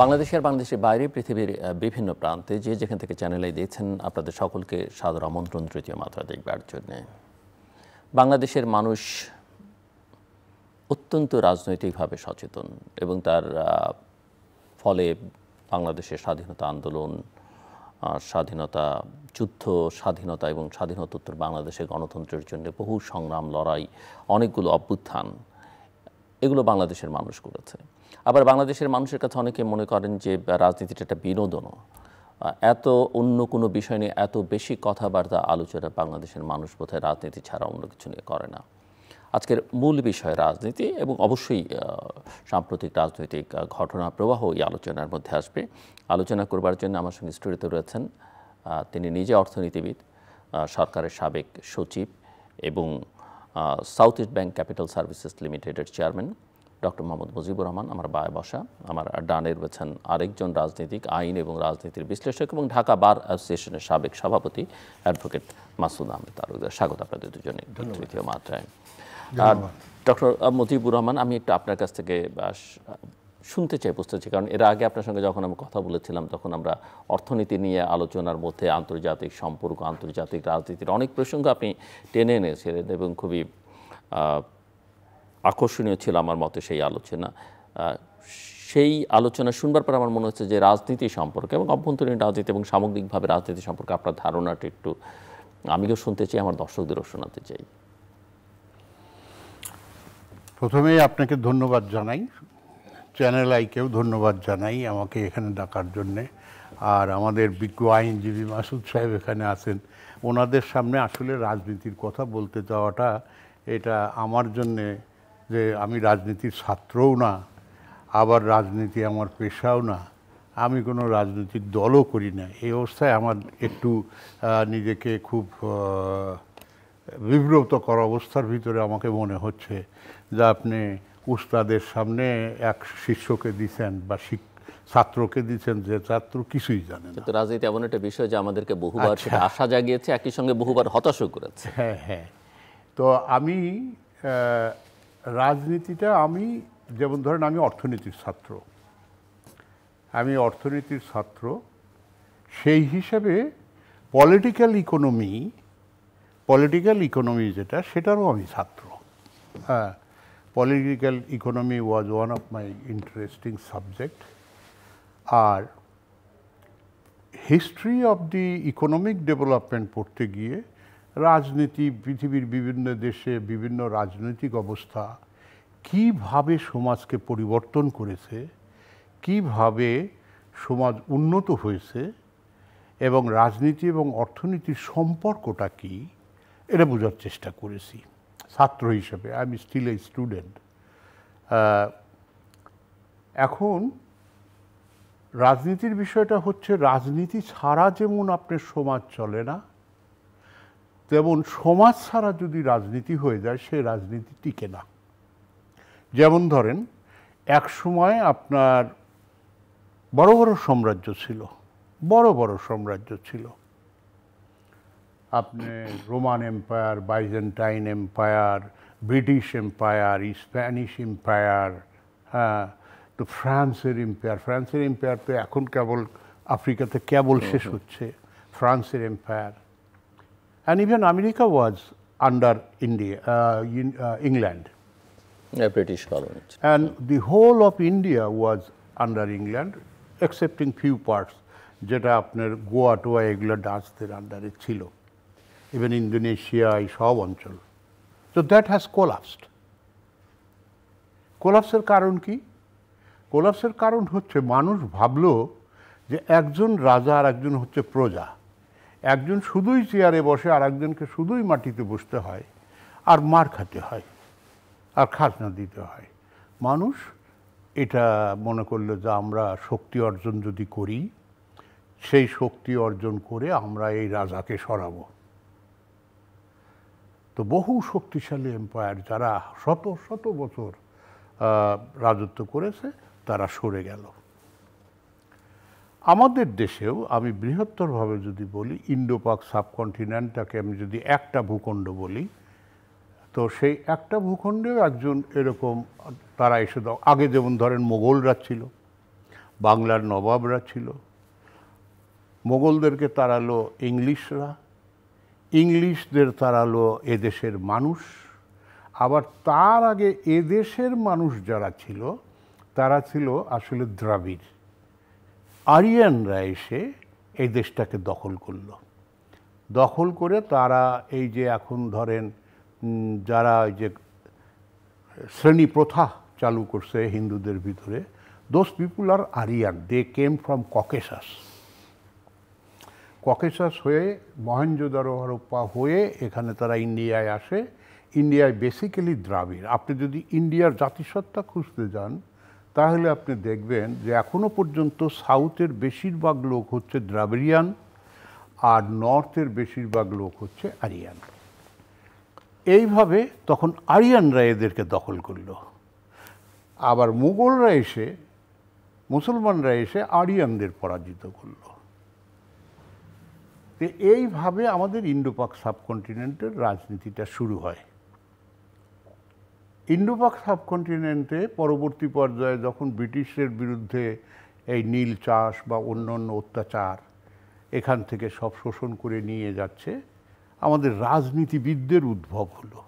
বাংলাদেশের বাইরে পৃথিবীর বিভিন্ন প্রান্তে যে যেখান থেকে চ্যানেলে দিয়েছেন আপনাদের সকলকে সাদর আমন্ত্রণ তৃতীয় মাত্রা দেখবার জন্য। বাংলাদেশের মানুষ অত্যন্ত রাজনৈতিকভাবে সচেতন এবং তার ফলে বাংলাদেশের স্বাধীনতা আন্দোলন, স্বাধীনতা যুদ্ধ, স্বাধীনতা এবং স্বাধীনতোত্তর বাংলাদেশের গণতন্ত্রের জন্য বহু সংগ্রাম, লড়াই, অনেকগুলো অভ্যুত্থান, এগুলো বাংলাদেশের মানুষ করেছে। আবার বাংলাদেশের মানুষের কাছে অনেকে মনে করেন যে রাজনীতিটা একটা বিনোদনও। এত অন্য কোনো বিষয় নিয়ে এত বেশি কথাবার্তা আলোচনা বাংলাদেশের মানুষ বোধহয় রাজনীতি ছাড়া অন্য কিছু নিয়ে করে না। আজকের মূল বিষয় রাজনীতি এবং অবশ্যই সাম্প্রতিক রাজনৈতিক ঘটনা প্রবাহ এই আলোচনার মধ্যে আসবে। আলোচনা করবার জন্য আমার সঙ্গে স্টুডিওতে রয়েছেন তিনি নিজে অর্থনীতিবিদ, সরকারের সাবেক সচিব এবং south east bank capital services লিমিটেডের চেয়ারম্যান ডক্টর মোহাম্মদ মুজিবুর রহমান। আমার বায়ে বসা, আমার ডানে রয়েছেন আরেকজন রাজনীতিক, আইন এবং রাজনীতির বিশ্লেষক এবং ঢাকা বার অ্যাসোসিয়েশনের সাবেক সভাপতি অ্যাডভোকেট মাসুদ আহমেদ তালুকদার। স্বাগত আপনাদের দুজনে তৃতীয় মাত্রায়। ডক্টর মুজিবুর রহমান, আমি একটু আপনার কাছ থেকে শুনতে চাই, বুঝতে চাই, কারণ এর আগে আপনার সঙ্গে যখন আমি কথা বলেছিলাম তখন আমরা অর্থনীতি নিয়ে আলোচনার মধ্যে আন্তর্জাতিক সম্পর্ক, আন্তর্জাতিক রাজনীতির অনেক প্রসঙ্গ আপনি টেনে এনেছিলেন এবং খুবই আকর্ষণীয় ছিল আমার মতে সেই আলোচনা। সেই আলোচনা শুনবার পর আমার মনে হচ্ছে যে রাজনীতি সম্পর্কে এবং অভ্যন্তরীণ রাজনীতি এবং সামগ্রিকভাবে রাজনীতি সম্পর্কে আপনার ধারণাটা একটু আমিও শুনতে চাই, আমার দর্শকদেরও শোনাতে চাই। প্রথমেই আপনাকে ধন্যবাদ জানাই, চ্যানেল আইকেও ধন্যবাদ জানাই আমাকে এখানে ডাকার জন্যে। আর আমাদের বিজ্ঞ আইনজীবী মাসুদ সাহেব এখানে আছেন, ওনাদের সামনে আসলে রাজনীতির কথা বলতে যাওয়াটা এটা আমার জন্যে, যে আমি রাজনীতির ছাত্রও না, আবার রাজনীতি আমার পেশাও না, আমি কোনো রাজনৈতিক দলও করি না, এই অবস্থায় আমার একটু নিজেকে খুব বিব্রতকর অবস্থার ভিতরে আমাকে মনে হচ্ছে যে আপনি উস্তাদের সামনে এক শিষ্যকে দিচ্ছেন বা ছাত্রকে দিচ্ছেন যে ছাত্র কিছুই জানে না। রাজনীতি এমন একটা বিষয় যে আমাদেরকে বহুবার সেটা আশা জাগিয়েছে, একই সঙ্গে বহুবার হতাশও করেছে। হ্যাঁ হ্যাঁ, তো আমি রাজনীতিটা আমি যেমন ধরেন আমি অর্থনীতির ছাত্র, সেই হিসেবে পলিটিক্যাল ইকোনমি যেটা সেটারও আমি ছাত্র। হ্যাঁ, political economy was one of my interesting subject. আর history of the economic development পড়তে গিয়ে রাজনীতি, পৃথিবীর বিভিন্ন দেশে বিভিন্ন রাজনৈতিক অবস্থা কিভাবে সমাজকে পরিবর্তন করেছে, কিভাবে সমাজ উন্নত হয়েছে এবং রাজনীতি এবং অর্থনীতির সম্পর্কটা কি, এটা বোঝার চেষ্টা করেছি ছাত্র হিসেবে। I am still a student. এখন রাজনীতির বিষয়টা হচ্ছে, রাজনীতি ছাড়া যেমন আপনার সমাজ চলে না, তেমন সমাজ ছাড়া যদি রাজনীতি হয়ে যায় সে রাজনীতি টিকে না। যেমন ধরেন এক সময় আপনার বড় বড় সাম্রাজ্য ছিল, আপনি Roman empire, Byzantine empire, British empire, Spanish empire, হ্যাঁ, তো ফ্রান্সের এম্পায়ার তো এখন কেবল আফ্রিকাতে কেবল শেষ হচ্ছে, ফ্রান্সের empire. And even America was under England. British colony. And the whole of India was under England, excepting few parts, যেটা আপনার গোয়া টোয়া এগুলো ডাচদের আন্ডারে ছিল, ইভেন ইন্দোনেশিয়া, এই সব অঞ্চল। So that has collapsed. কোলাপসের কারণ কি? কোলাপসের কারণ হচ্ছে মানুষ ভাবলো যে একজন রাজা আর একজন হচ্ছে প্রজা, একজন শুধুই চেয়ারে বসে আর একজনকে শুধুই মাটিতে বসতে হয় আর মার খাতে হয় আর খাজনা দিতে হয়। মানুষ এটা মনে করলো যে আমরা শক্তি অর্জন যদি করি, সেই শক্তি অর্জন করে আমরা এই রাজাকে সরাবো। তো বহু শক্তিশালী এম্পায়ার যারা শত শত বছর রাজত্ব করেছে তারা সরে গেল। আমাদের দেশেও আমি বৃহত্তরভাবে যদি বলি, ইন্দো পাক সাবকন্টিনেন্টটাকে আমি যদি একটা ভূখণ্ড বলি, তো সেই একটা ভূখণ্ডেও একজন এরকম তারা এসে দাও। আগে যেমন ধরেন মোগলরা ছিল, বাংলার নবাবরা ছিল, মোগলদেরকে তাড়ালো ইংলিশরা, ইংলিশদের তাড়ালো এদেশের মানুষ, আবার তার আগে এদেশের মানুষ যারা ছিল তারা ছিল আসলে দ্রাবিড়। আরিয়ানরা এসে এই দেশটাকে দখল করলো। দখল করে তারা এই যে এখন ধরেন যারা ওই যে শ্রেণী প্রথা চালু করছে হিন্দুদের ভিতরে, those people are Aryan, they came from Caucasus. Caucasus হয়ে মহেঞ্জোদারো হরপ্পা হয়ে এখানে তারা ইন্ডিয়ায় আসে। ইন্ডিয়ায় বেসিক্যালি দ্রাবিড়। আপনি যদি ইন্ডিয়ার জাতিসত্তা খুঁজতে যান তাহলে আপনি দেখবেন যে এখনো পর্যন্ত সাউথের বেশিরভাগ লোক হচ্ছে দ্রাবিড়িয়ান আর নর্থের বেশিরভাগ লোক হচ্ছে আরিয়ান। এইভাবে তখন আরিয়ানরা এদেরকে দখল করল। আবার মুঘলরা এসে, মুসলমানরা এসে আরিয়ানদের পরাজিত করল। তো এইভাবে আমাদের ইন্দো পাক সাবকন্টিনেন্টের রাজনীতিটা শুরু হয়। ইন্দো পাক সাবকন্টিনেন্টে পরবর্তী পর্যায়ে যখন ব্রিটিশের বিরুদ্ধে এই নীল চাষ বা অন্যান্য অত্যাচার এখান থেকে সব শোষণ করে নিয়ে যাচ্ছে, আমাদের রাজনীতিবিদদের উদ্ভব হলো।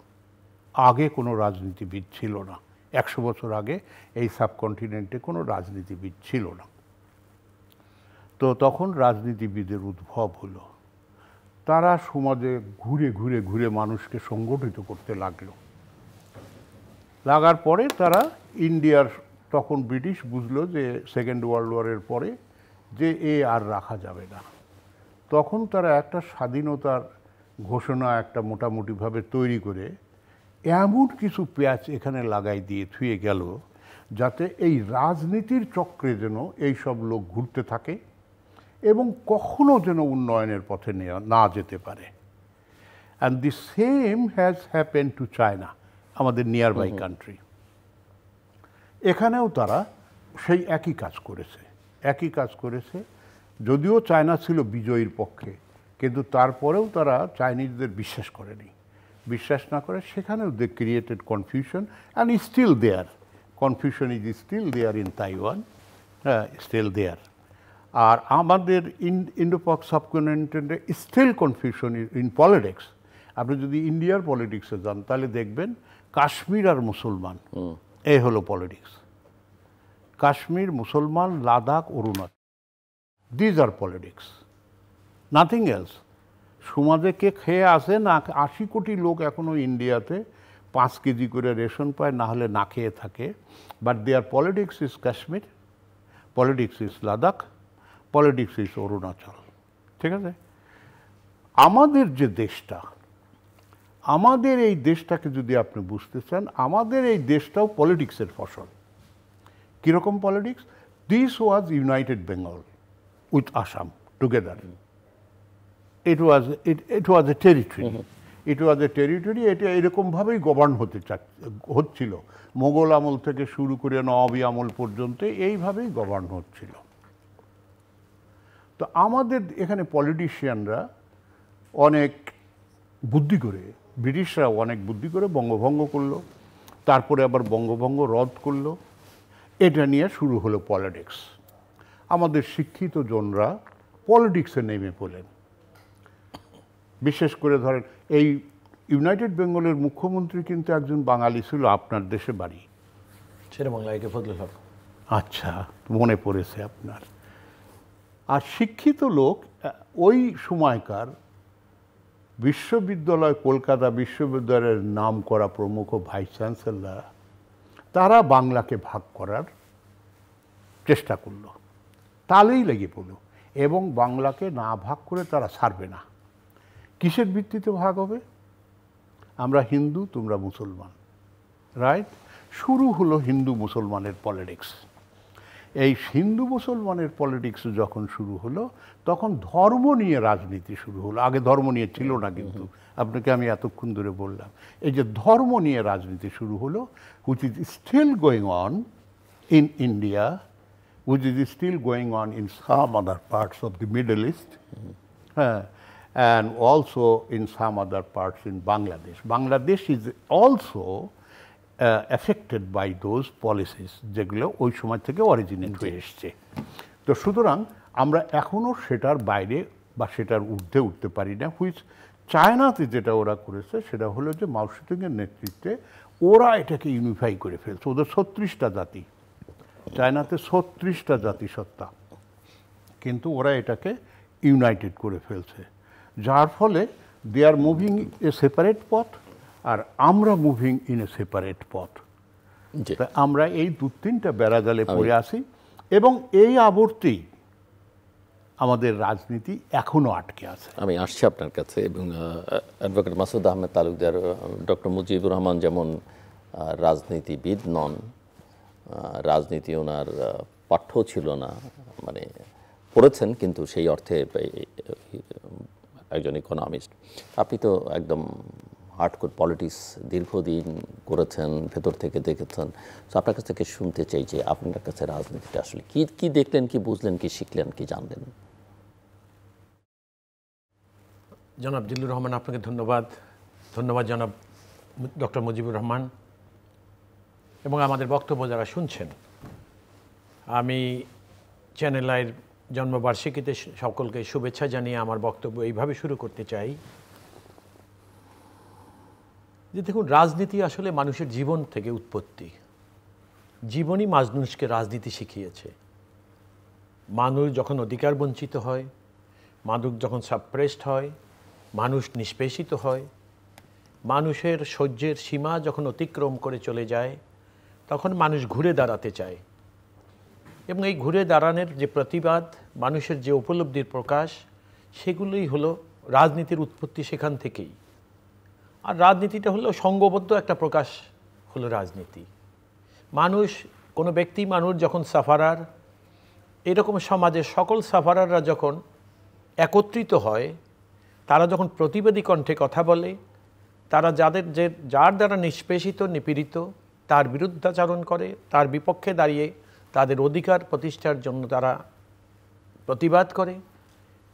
আগে কোনো রাজনীতিবিদ ছিল না। 100 বছর আগে এই সাবকন্টিনেন্টে কোনো রাজনীতিবিদ ছিল না। তো তখন রাজনীতিবিদের উদ্ভব হলো। তারা সমাজে ঘুরে ঘুরে ঘুরে মানুষকে সংগঠিত করতে লাগলো। লাগার পরে তারা ইন্ডিয়ার, তখন ব্রিটিশ বুঝলো যে সেকেন্ড ওয়ার্ল্ড ওয়ারের পরে যে আর রাখা যাবে না। তখন তারা একটা স্বাধীনতার ঘোষণা একটা মোটামুটিভাবে তৈরি করে এমন কিছু প্যাচ এখানে লাগাই দিয়ে থুয়ে গেল যাতে এই রাজনীতির চক্রে যেন এই সব লোক ঘুরতে থাকে এবং কখনো যেন উন্নয়নের পথে না যেতে পারে। And the same has happen to China, আমাদের নিয়ার বাই কান্ট্রি। এখানেও তারা সেই একই কাজ করেছে। যদিও চায়না ছিল বিজয়ীর পক্ষে, কিন্তু তারপরেও তারা চাইনিজদের বিশ্বাস না করে সেখানেও they created confusion and still there. Confusion is still there in Taiwan, still there. আর আমাদের ইন্দো পাক সাবকন্টিনেন্টে স্টিল কনফিউশন ইন পলিটিক্স। আপনি যদি ইন্ডিয়ার পলিটিক্সে যান তাহলে দেখবেন কাশ্মীর আর মুসলমান, এই হলো পলিটিক্স। কাশ্মীর, মুসলমান, Ladakh, Arunachal, these are politics, nothing else. সমাজে কে খেয়ে আসে না, 80 কোটি লোক এখনও ইন্ডিয়াতে 5 কেজি করে রেশন পায়, না হলে না খেয়ে থাকে। But there politics is Kashmir, politics is Ladakh, politics is Arunachal. ঠিক আছে? আমাদের যে দেশটা, আমাদের এই দেশটাকে যদি আপনি বুঝতে চান, আমাদের এই দেশটাও পলিটিক্সের ফসল। কীরকম politics? This was United Bengal with Assam together. It was a territory. It was a territory. এটা এরকমভাবেই গভর্ন হচ্ছিল। মোগল আমল থেকে শুরু করে নবাবী আমল পর্যন্ত এইভাবেই গভর্ন হচ্ছিল। তো আমাদের এখানে পলিটিশিয়ানরা অনেক বুদ্ধি করে, ব্রিটিশরা অনেক বুদ্ধি করে বঙ্গভঙ্গ করলো, তারপরে আবার বঙ্গভঙ্গ রদ করলো। এটা নিয়ে শুরু হলো পলিটিক্স। আমাদের শিক্ষিত জনরা পলিটিক্সে নেমে পড়লেন। বিশেষ করে ধরেন এই ইউনাইটেড বেঙ্গলের মুখ্যমন্ত্রী কিন্তু একজন বাঙালি ছিল, আপনার দেশে বাড়ি। সেটা বাংলায় ফজলুল হক। আচ্ছা, মনে পড়েছে আপনার। আর শিক্ষিত লোক ওই সময়কার বিশ্ববিদ্যালয়, কলকাতা বিশ্ববিদ্যালয়ের নাম করা প্রমুখ ভাইস চ্যান্সেলর, তারা বাংলাকে ভাগ করার চেষ্টা করল, তালেই লেগে পড়ল। এবং বাংলাকে না ভাগ করে তারা ছাড়বে না। কিসের ভিত্তিতে ভাগ হবে? আমরা হিন্দু, তোমরা মুসলমান, রাইট? শুরু হলো হিন্দু মুসলমানের পলিটিক্স। এই হিন্দু মুসলমানের পলিটিক্স যখন শুরু হলো তখন ধর্ম নিয়ে রাজনীতি শুরু হলো। আগে ধর্ম নিয়ে ছিল না, কিন্তু আপনাকে আমি এতক্ষণ ধরে বললাম এই যে ধর্ম নিয়ে রাজনীতি শুরু হলো, which is still going on in India, which is still going on in some other parts of the Middle East, হ্যাঁ, and also in some other parts in Bangladesh. Bangladesh is also affected by those policies যেগুলো ওই সময় থেকে originate হয়ে এসছে। তো সুতরাং আমরা এখনও সেটার বাইরে বা সেটার ঊর্ধ্বে উঠতে পারি না। হুইচ চায়নাতে যেটা ওরা করেছে সেটা হলো যে মাও সেতুংয়ের নেতৃত্বে ওরা এটাকে ইউনিফাই করে ফেলছে। ওদের 36টা জাতি, চায়নাতে 36টা জাতিসত্তা, কিন্তু ওরা এটাকে ইউনাইটেড করে ফেলছে, যার ফলে দে আর মুভিং এ সেপারেট পথ আর আমরা মুভিং ইন এ সেপারেট পথ। আমরা এই 2-3টা বেড়াজালে পড়ে আসি এবং এই আবর্তেই আমাদের রাজনীতি এখনো আটকে আছে। আমি আসছি আপনার কাছে এবং অ্যাডভোকেট মাসুদ আহমেদ তালুকদার, ডক্টর মুজিবুর রহমান যেমন রাজনীতিবিদ নন, রাজনীতি ওনার পাঠ্য ছিল না, মানে পড়েছেন কিন্তু সেই অর্থে একজন ইকোনমিস্ট। আপনি তো একদম হার্ডকোর পলিটিক্স দীর্ঘদিন করেছেন, ভেতর থেকে দেখেছেন। তো আপনার কাছ থেকে শুনতে চাই যে আপনার কাছে রাজনীতিটা আসলে কি কি দেখলেন, কি বুঝলেন, কি শিখলেন, কি জানলেন? জনাব জিল্লুর রহমান, আপনাকে ধন্যবাদ। ধন্যবাদ জনাব ডক্টর মুজিবুর রহমান এবং আমাদের বক্তব্য যারা শুনছেন। আমি চ্যানেল আইয়ের জন্মবার্ষিকীতে সকলকে শুভেচ্ছা জানিয়ে আমার বক্তব্য এইভাবে শুরু করতে চাই যে দেখুন, রাজনীতি আসলে মানুষের জীবন থেকে উৎপত্তি। জীবনই মানুষকে রাজনীতি শিখিয়েছে। মানুষ যখন অধিকার বঞ্চিত হয়, মানুষ যখন সাপ্রেসড হয়, মানুষ নিষ্পেষিত হয়, মানুষের সহ্যের সীমা যখন অতিক্রম করে চলে যায়, তখন মানুষ ঘুরে দাঁড়াতে চায় এবং এই ঘুরে দাঁড়ানোর যে প্রতিবাদ, মানুষের যে উপলব্ধির প্রকাশ, সেগুলোই হলো রাজনীতির উৎপত্তি সেখান থেকেই। আর রাজনীতিটা হলো সংঘবদ্ধ একটা প্রকাশ, হলো রাজনীতি। মানুষ, কোনো ব্যক্তি মানুষ যখন সাফারার, এরকম সমাজের সকল সাফারাররা যখন একত্রিত হয়, তারা যখন প্রতিবাদী কণ্ঠে কথা বলে, তারা যার দ্বারা নিষ্পেষিত, নিপীড়িত, তার বিরুদ্ধাচরণ করে, তার বিপক্ষে দাঁড়িয়ে তাদের অধিকার প্রতিষ্ঠার জন্য তারা প্রতিবাদ করে,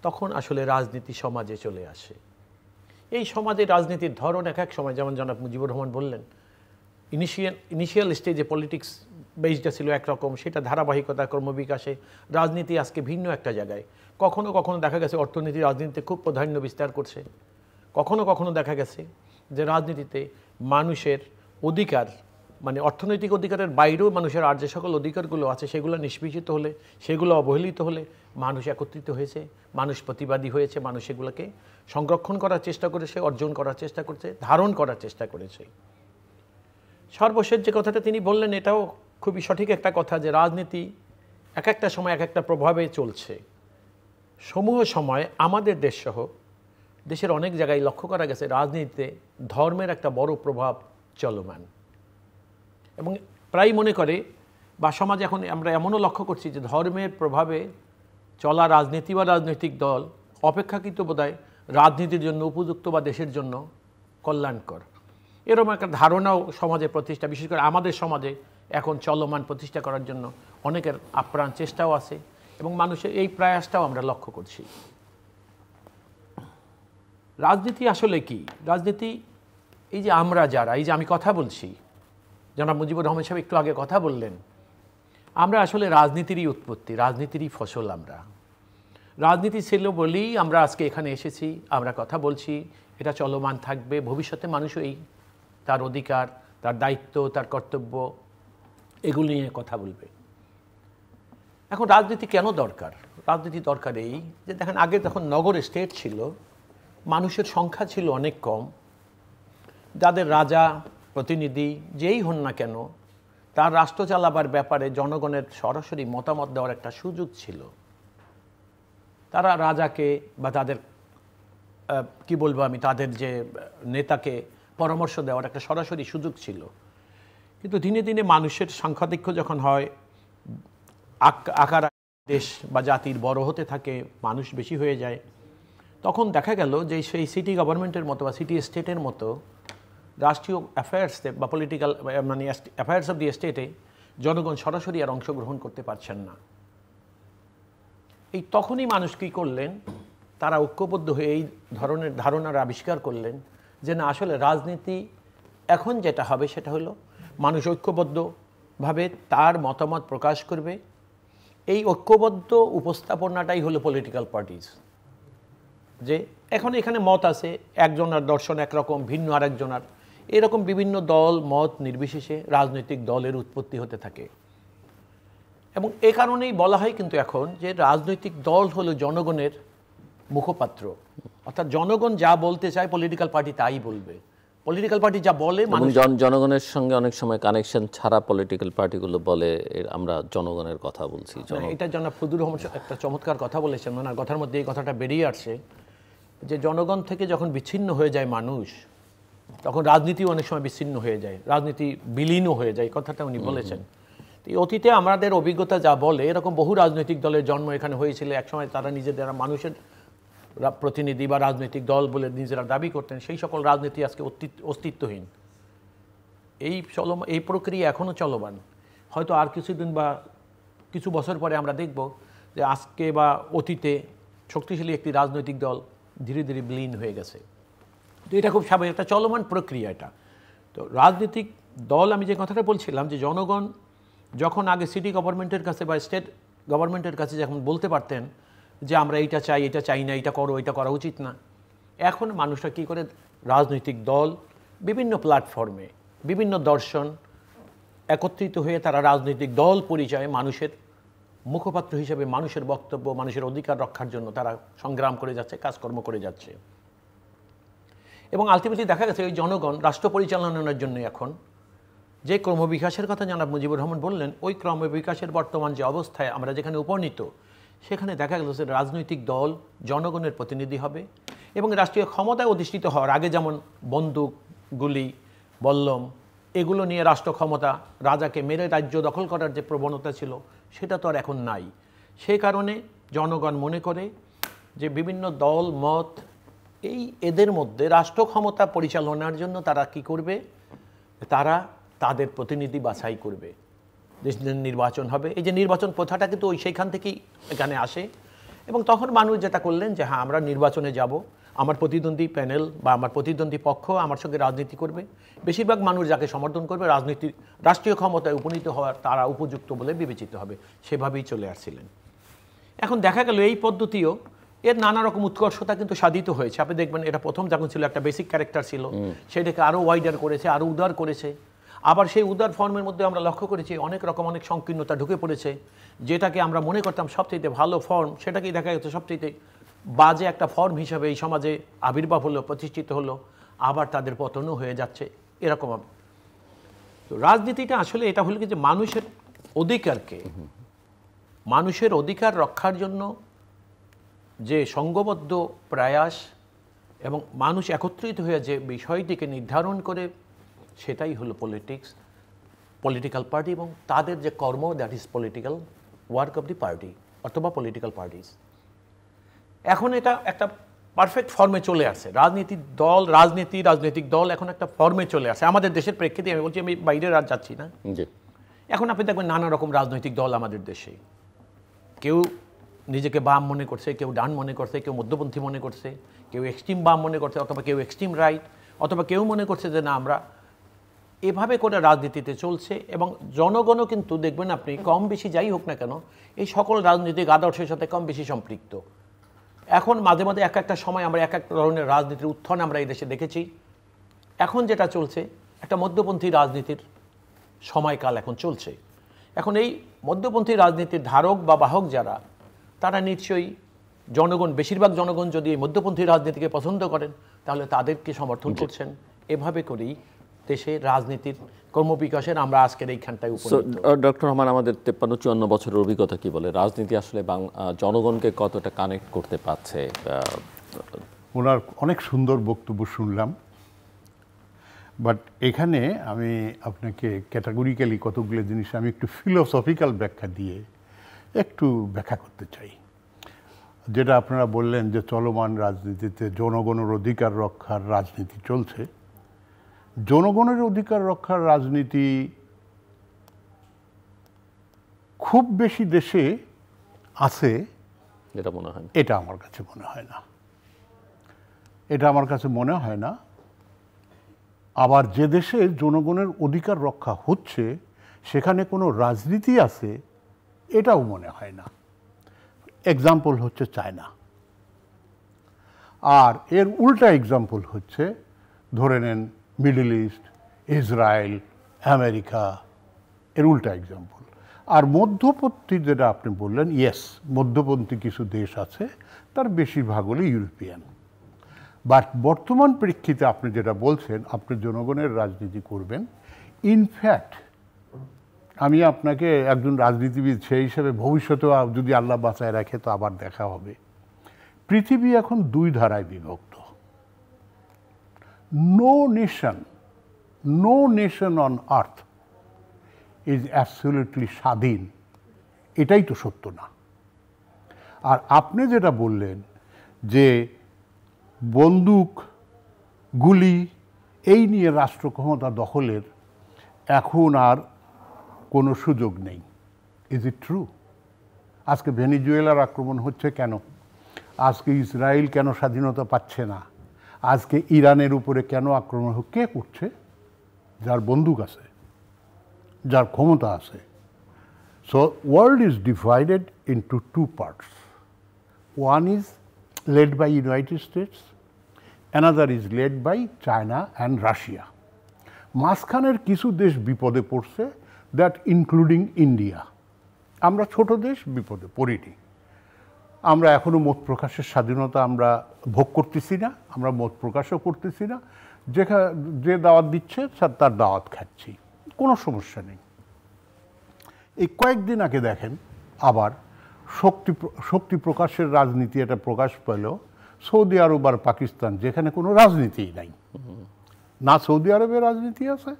তখন আসলে রাজনীতি সমাজে চলে আসে। এই সমাজে রাজনীতির ধরন এক এক সময়, যেমন জনাব মুজিবুর রহমান বললেন, ইনিশিয়াল স্টেজে পলিটিক্স বেসডটা ছিল একরকম, সেটা ধারাবাহিকতা ক্রমবিকাশে রাজনীতি আজকে ভিন্ন একটা জায়গায়। কখনো কখনো দেখা গেছে অর্থনীতি রাজনীতিতে খুব প্রাধান্য বিস্তার করছে, কখনো কখনো দেখা গেছে যে রাজনীতিতে মানুষের অধিকার, মানে অর্থনৈতিক অধিকারের বাইরেও মানুষের আর যে সকল অধিকারগুলো আছে সেগুলো নিষ্পেষিত হলে, সেগুলো অবহেলিত হলে মানুষ একত্রিত হয়েছে, মানুষ প্রতিবাদী হয়েছে, মানুষ সেগুলোকে সংরক্ষণ করার চেষ্টা করেছে, অর্জন করার চেষ্টা করেছে, ধারণ করার চেষ্টা করেছে। সর্বশেষ যে কথাটা তিনি বললেন, এটাও খুবই সঠিক একটা কথা, যে রাজনীতি এক একটা সময় এক একটা প্রভাবে চলছে। সমূহ সময় আমাদের দেশসহ দেশের অনেক জায়গায় লক্ষ্য করা গেছে রাজনীতিতে ধর্মের একটা বড় প্রভাব চলমান, এবং প্রায় মনে করে বা সমাজে এখন আমরা এমনও লক্ষ্য করছি যে ধর্মের প্রভাবে চলা রাজনীতি বা রাজনৈতিক দল অপেক্ষাকৃত বোধহয় রাজনীতির জন্য উপযুক্ত বা দেশের জন্য কল্যাণকর, এরকম একটা ধারণাও সমাজে প্রতিষ্ঠা, বিশেষ করে আমাদের সমাজে এখন চলমান প্রতিষ্ঠা করার জন্য অনেকের আপ্রাণ চেষ্টাও আছে এবং মানুষের এই প্রয়াসটাও আমরা লক্ষ্য করছি। রাজনীতি আসলে কি? রাজনীতি এই যে আমরা যারা, এই যে আমি কথা বলছি, জনাব মুজিবুর রহমান সাহেব একটু আগে কথা বললেন, আমরা আসলে রাজনীতিরই উৎপত্তি, রাজনীতিরই ফসল। আমরা রাজনীতি ছিল বলেই আমরা আজকে এখানে এসেছি, আমরা কথা বলছি, এটা চলমান থাকবে। ভবিষ্যতে মানুষও এই তার অধিকার, তার দায়িত্ব, তার কর্তব্য, এগুলো নিয়ে কথা বলবে। এখন রাজনীতি কেন দরকার? রাজনীতি দরকার এই যে দেখেন, আগে যখন নগর স্টেট ছিল, মানুষের সংখ্যা ছিল অনেক কম, যাদের রাজা, প্রতিনিধি যেই হন না কেন, তার রাষ্ট্র চালাবার ব্যাপারে জনগণের সরাসরি মতামত দেওয়ার একটা সুযোগ ছিল। তারা রাজাকে বা তাদের কি বলবো আমি, তাদের যে নেতাকে পরামর্শ দেওয়ার একটা সরাসরি সুযোগ ছিল। কিন্তু দিনে দিনে মানুষের সংখ্যাধিক্য যখন হয়, আকার দেশ বা জাতির বড় হতে থাকে, মানুষ বেশি হয়ে যায়, তখন দেখা গেল যে সেই সিটি গভর্নমেন্টের মতো বা সিটি স্টেটের মতো রাষ্ট্রীয় অ্যাফেয়ার্সে বা পলিটিক্যাল মানে অ্যাফেয়ার্স অফ দি স্টেটে জনগণ সরাসরি আর অংশগ্রহণ করতে পারছেন না। এই তখনই মানুষ কী করলেন, তারা ঐক্যবদ্ধ হয়ে এই ধরনের ধারণার আবিষ্কার করলেন যে না, আসলে রাজনীতি এখন যেটা হবে সেটা হলো মানুষ ঐক্যবদ্ধভাবে তার মতামত প্রকাশ করবে। এই ঐক্যবদ্ধ উপস্থাপনাটাই হলো পলিটিক্যাল পার্টিজ। যে এখন এখানে মত আছে, একজনের দর্শন একরকম, ভিন্ন আরেকজনের, এরকম বিভিন্ন দল মত নির্বিশেষে রাজনৈতিক দলের উৎপত্তি হতে থাকে। এবং এ কারণেই বলা হয় কিন্তু এখন যে রাজনৈতিক দল হলো জনগণের মুখপাত্র, অর্থাৎ জনগণ যা বলতে চায় পলিটিক্যাল পার্টি তাই বলবে। পলিটিক্যাল পার্টি যা বলে জনগণের সঙ্গে অনেক সময় কানেকশন ছাড়া পলিটিক্যাল পার্টিগুলো বলে আমরা জনগণের কথা বলছি। এটা জনাব ফজলুর রহমান একটা চমৎকার কথা বলেছেন, ওনার কথার মধ্যে এই কথাটা বেরিয়ে আসছে যে জনগণ থেকে যখন বিচ্ছিন্ন হয়ে যায় মানুষ, তখন রাজনীতিও অনেক সময় বিচ্ছিন্ন হয়ে যায়, রাজনীতি বিলীনও হয়ে যায়, কথাটা উনি বলেছেন। এই অতীতে আমাদের অভিজ্ঞতা যা বলে এরকম বহু রাজনৈতিক দলের জন্ম এখানে হয়েছিল। একসময় তারা নিজেদের মানুষের প্রতিনিধি বা রাজনৈতিক দল বলে নিজেরা দাবি করতেন, সেই সকল রাজনীতি আজকে অস্তিত্বহীন। এই প্রক্রিয়া এখনও চলমান। হয়তো আর কিছুদিন বা কিছু বছর পরে আমরা দেখব যে আজকে বা অতীতে শক্তিশালী একটি রাজনৈতিক দল ধীরে ধীরে বিলীন হয়ে গেছে। তো এটা খুব স্বাভাবিক, একটা চলমান প্রক্রিয়া এটা। তো রাজনৈতিক দল, আমি যে কথাটা বলছিলাম যে জনগণ যখন আগে সিটি গভর্নমেন্টের কাছে বা স্টেট গভর্নমেন্টের কাছে যখন বলতে পারতেন যে আমরা এটা চাই না, এটা করো, এটা করা উচিত না, এখন মানুষরা কী করে রাজনৈতিক দল বিভিন্ন প্ল্যাটফর্মে বিভিন্ন দর্শন একত্রিত হয়ে তারা রাজনৈতিক দল পরিচয়ে মানুষের মুখপাত্র হিসেবে মানুষের বক্তব্য, মানুষের অধিকার রক্ষার জন্য তারা সংগ্রাম করে যাচ্ছে, কাজকর্ম করে যাচ্ছে। এবং আলটিমেটলি দেখা গেছে ওই জনগণ রাষ্ট্র পরিচালনার জন্য এখন যে ক্রমবিকাশের কথা জনাব মুজিবুর রহমান বললেন, ওই ক্রমবিকাশের বর্তমান যে অবস্থায় আমরা যেখানে উপনীত, সেখানে দেখা গেল যে রাজনৈতিক দল জনগণের প্রতিনিধি হবে এবং রাষ্ট্রীয় ক্ষমতায় অধিষ্ঠিত হওয়ার আগে যেমন বন্দুক, গুলি, বল্লম এগুলো নিয়ে রাষ্ট্র ক্ষমতা, রাজাকে মেরে রাজ্য দখল করার যে প্রবণতা ছিল সেটা তো আর এখন নাই। সেই কারণে জনগণ মনে করে যে বিভিন্ন দল মত এদের মধ্যে রাষ্ট্র ক্ষমতা পরিচালনার জন্য তারা কি করবে, তারা তাদের প্রতিনিধি বাছাই করবে, নির্বাচন হবে। এই যে নির্বাচন প্রথাটা কিন্তু সেইখান থেকেই এখানে আসে। এবং তখন মানুষ যেটা করলেন যে হ্যাঁ আমরা নির্বাচনে যাব, আমার প্রতিদ্বন্দ্বী প্যানেল বা আমার প্রতিদ্বন্দ্বী পক্ষ আমার সঙ্গে রাজনীতি করবে, বেশিরভাগ মানুষ যাকে সমর্থন করবে রাষ্ট্রীয় ক্ষমতায় উপনীত হওয়ার তারা উপযুক্ত বলে বিবেচিত হবে, সেভাবেই চলে আসছিলেন। এখন দেখা গেল এই পদ্ধতিও এর নানা রকম উৎকর্ষতা কিন্তু সাধিত হয়েছে। আপনি দেখবেন এটা প্রথম যখন ছিল একটা বেসিক ক্যারেক্টার ছিল, সেটাকে আরও ওয়াইডার করেছে, আরও উদার করেছে। আবার সেই উদার ফর্মের মধ্যে আমরা লক্ষ্য করেছি অনেক রকম অনেক সংকীর্ণতা ঢুকে পড়েছে। যেটাকে আমরা মনে করতাম সবচেয়ে ভালো ফর্ম, সেটাকেই দেখা যাচ্ছে সবচেয়ে বাজে একটা ফর্ম হিসাবে এই সমাজে আবির্ভাব হলো, প্রতিষ্ঠিত হলো, আবার তাদের পতনও হয়ে যাচ্ছে এরকম। তো রাজনীতিটা আসলে এটা হলো কি যে মানুষের অধিকার রক্ষার জন্য যে সংঘবদ্ধ প্রয়াস এবং মানুষ একত্রিত হয়ে যে বিষয়টিকে নির্ধারণ করে, সেটাই হলো পলিটিক্যাল পার্টি এবং তাদের যে কর্ম, that is political work of the party অথবা পলিটিক্যাল পার্টিস। এখন এটা একটা পারফেক্ট ফর্মে চলে আসে। রাজনৈতিক দল এখন একটা ফর্মে চলে আসে আমাদের দেশের প্রেক্ষিতে। আমি বলছি, আমি বাইরে যাচ্ছি না। এখন আপনি দেখবেন নানা রকম রাজনৈতিক দল আমাদের দেশে, কেউ নিজেকে বাম মনে করছে, কেউ ডান মনে করছে, কেউ মধ্যপন্থী মনে করছে, কেউ এক্সট্রিম বাম মনে করছে, অথবা কেউ এক্সট্রিম রাইট, অথবা কেউ মনে করছে যে না আমরা এভাবে করে রাজনীতিতে চলছে। এবং জনগণও কিন্তু দেখবেন আপনি কম বেশি যাই হোক না কেন এই সকল রাজনৈতিক আদর্শের সাথে কম বেশি সম্পৃক্ত। এখন মাঝে মাঝে এক একটা সময় আমরা এক এক ধরনের রাজনীতির উত্থান আমরা এই দেশে দেখেছি। এখন যেটা চলছে একটা মধ্যপন্থী রাজনীতির সময়কাল এখন চলছে। এখন এই মধ্যপন্থী রাজনীতির ধারক বা বাহক যারা, তারা নিশ্চয়ই বেশিরভাগ জনগণ যদি এই মধ্যপন্থী রাজনীতিকে পছন্দ করেন তাহলে তাদেরকে সমর্থন করছেন। এভাবে করেই দেশের রাজনীতির ক্রমবিকাশের আমরা আজকের এইখানটায় উপনীত। ডক্টর রহমান, আমাদের 53-54 বছরের অভিজ্ঞতা কি বলে রাজনীতি আসলে জনগণকে কতটা কানেক্ট করতে পারছে? ওনার অনেক সুন্দর বক্তব্য শুনলাম, বাট এখানে আমি আপনাকে ক্যাটাগরিক্যালি কতগুলো জিনিস আমি একটু ফিলোসফিক্যাল ব্যাখ্যা দিয়ে একটু ব্যাখ্যা করতে চাই। যেটা আপনারা বললেন যে চলমান রাজনীতিতে জনগণের অধিকার রক্ষার রাজনীতি চলছে। জনগণের অধিকার রক্ষার রাজনীতি খুব বেশি দেশে আছে এটা মনে হয় না। এটা আমার কাছে মনে হয় না। এটা আমার কাছে মনে হয় না। আবার যে দেশে জনগণের অধিকার রক্ষা হচ্ছে সেখানে কোনো রাজনীতি আছে এটাও মনে হয় না। এক্সাম্পল হচ্ছে চায়না। আর এর উল্টা এক্সাম্পল হচ্ছে ধরে নেন মিডল ইস্ট, ইসরায়েল, আমেরিকা, এর উল্টা এক্সাম্পল। আর মধ্যপন্থী যেটা আপনি বললেন, ইয়েস, মধ্যপন্থী কিছু দেশ আছে, তার বেশিরভাগ হলো ইউরোপিয়ান। বাট বর্তমান প্রেক্ষিতে আপনি যেটা বলছেন আপনি জনগণের রাজনীতি করবেন, ইনফ্যাক্ট আমি আপনাকে একজন রাজনীতিবিদ সেই হিসেবে ভবিষ্যতেও যদি আল্লাহ বাঁচায় রাখে তো আবার দেখা হবে, পৃথিবী এখন দুই ধারায় বিভক্ত। No nation on earth is absolutely স্বাধীন, এটাই তো সত্য না। আর আপনি যেটা বললেন যে বন্দুক, গুলি এই নিয়ে রাষ্ট্র ক্ষমতা দখলের এখন আর কোনো সুযোগ নেই, ইজ ইট ট্রু? আজকে ভেনিজুয়েলার আক্রমণ হচ্ছে কেন? আজকে ইসরায়েল কেন স্বাধীনতা পাচ্ছে না? আজকে ইরানের উপরে কেন আক্রমণ কে করছে? যার বন্দুক আছে, যার ক্ষমতা আছে। So world is divided into two parts. One is led by United States, another is led by China and Russia. মাঝখানের কিছু দেশ বিপদে পড়ছে, দ্যাট ইনক্লুডিং ইন্ডিয়া। আমরা ছোট দেশ, বিপদে পড়িনি। আমরা এখনো মত প্রকাশের স্বাধীনতা আমরা ভোগ করতেছি না, আমরা মত প্রকাশও করতেছি না। যে দাওয়াত দিচ্ছে তার দাওয়াত খাচ্ছি, কোনো সমস্যা নেই। এই কয়েকদিন আগে দেখেন আবার শক্তি প্রকাশের রাজনীতি এটা প্রকাশ পেল সৌদি আরব আর পাকিস্তান, যেখানে কোনো রাজনীতিই নাই। না সৌদি আরবের রাজনীতি আছে,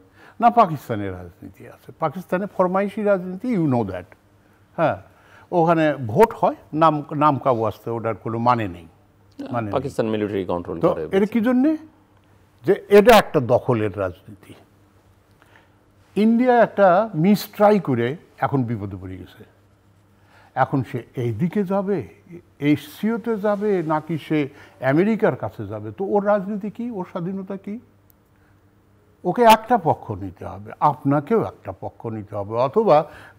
না পাকিস্তানের রাজনীতি আছে। পাকিস্তানে ফরমাইশি রাজনীতি, ইউ নো দ্যাট। হ্যাঁ, ওখানে ভোট হয় নাম কাবু আসতে, ওটার কোনো মানে নেই। মানে পাকিস্তান মিলিটারি কন্ট্রোল তো করে। এটা কি জন্যে? যে এটা একটা দখলের রাজনীতি। ইন্ডিয়া একটা মিসট্রাই করে এখন বিপদে পড়ে গেছে। এখন সে এই দিকে যাবে, এশিয়াতে যাবে, নাকি সে আমেরিকার কাছে যাবে? তো ওর রাজনীতি কি, ওর স্বাধীনতা কি? ওকে একটা পক্ষ নিতে হবে, আপনাকেও একটা পক্ষ নিতে হবে, অথবা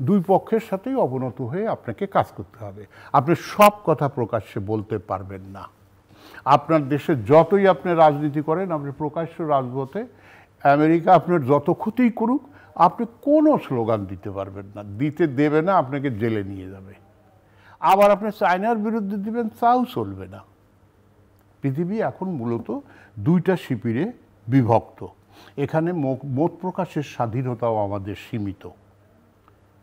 দুই পক্ষের সাথেই অবনত হয়ে আপনাকে কাজ করতে হবে। আপনি সব কথা প্রকাশ্যে বলতে পারবেন না। আপনার দেশে যতই আপনি রাজনীতি করেন, আপনি প্রকাশ্য রাজপথে আমেরিকা আপনার যত ক্ষতিই করুক, আপনি কোনো স্লোগান দিতে পারবেন না, দিতে দেবে না, আপনাকে জেলে নিয়ে যাবে। আবার আপনি চায়নার বিরুদ্ধে দিবেন, তাও চলবে না। পৃথিবী এখন মূলত দুইটা শিবিরে বিভক্ত। এখানে মত প্রকাশের স্বাধীনতাও আমাদের সীমিত,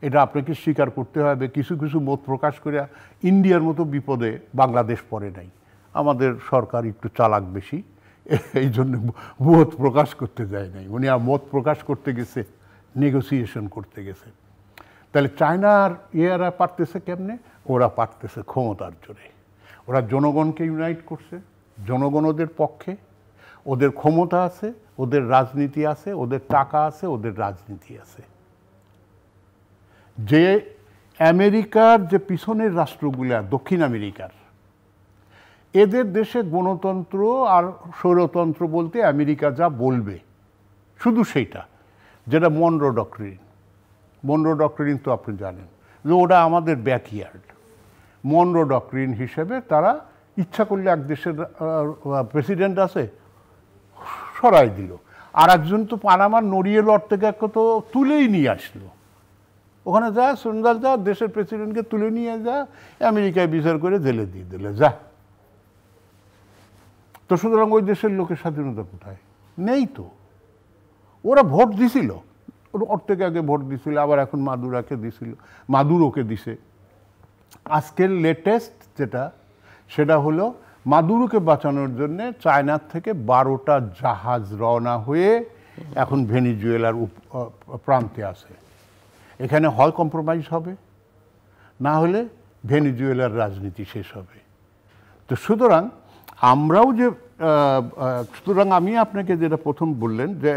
এটা আপনাকে স্বীকার করতে হবে। কিছু কিছু মত প্রকাশ করে ইন্ডিয়ার মতো বিপদে বাংলাদেশ পড়ে নাই। আমাদের সরকার একটু চালাক বেশি, এই জন্য মত প্রকাশ করতে যায় নাই। উনি আর মত প্রকাশ করতে গেছে, নেগোসিয়েশন করতে গেছে। তাহলে চায়নার এরা পারতেছে কেমনে? ওরা পারতেছে ক্ষমতার জোরে। ওরা জনগণকে ইউনাইট করছে, জনগণ ওদের পক্ষে, ওদের ক্ষমতা আছে, ওদের রাজনীতি আছে, ওদের টাকা আছে, ওদের রাজনীতি আছে। যে আমেরিকার যে পিছনের রাষ্ট্রগুলা, দক্ষিণ আমেরিকার, এদের দেশে গণতন্ত্র আর স্বৈরতন্ত্র বলতে আমেরিকা যা বলবে শুধু সেইটা, যেটা মনরো ডক্টরিন তো আপনি জানেন যে ওটা আমাদের ব্যাকইয়ার্ড। মনরো ডক্টরিন হিসেবে তারা ইচ্ছা করলে এক দেশের প্রেসিডেন্ট আছে সরাই দিল, আর একজন তো পানামার নড়িয়ে লড় থেকে তো তুলেই নিয়ে আসলো। ওখানে যা সুন্দর যা দেশের প্রেসিডেন্টকে তুলে নিয়ে যা, আমেরিকায় বিচার করে জেলে দিয়ে দিলে যা। তো সুতরাং ওই দেশের লোকের স্বাধীনতা কোথায়? নেই তো। ওরা ভোট দিছিল, ওর থেকে আগে ভোট দিছিল, আবার এখন মাদুরোকে দিছে। আজকের লেটেস্ট যেটা, সেটা হলো মাদুরোকে বাঁচানোর জন্য চায়নার থেকে 12টা জাহাজ রওনা হয়ে এখন ভেনিজুয়েলার প্রান্তে আছে। এখানে হয় কম্প্রোমাইজ হবে, না হলে ভেনিজুয়েলার রাজনীতি শেষ হবে। তো সুতরাং আমি আপনাকে যেটা প্রথম বললেন যে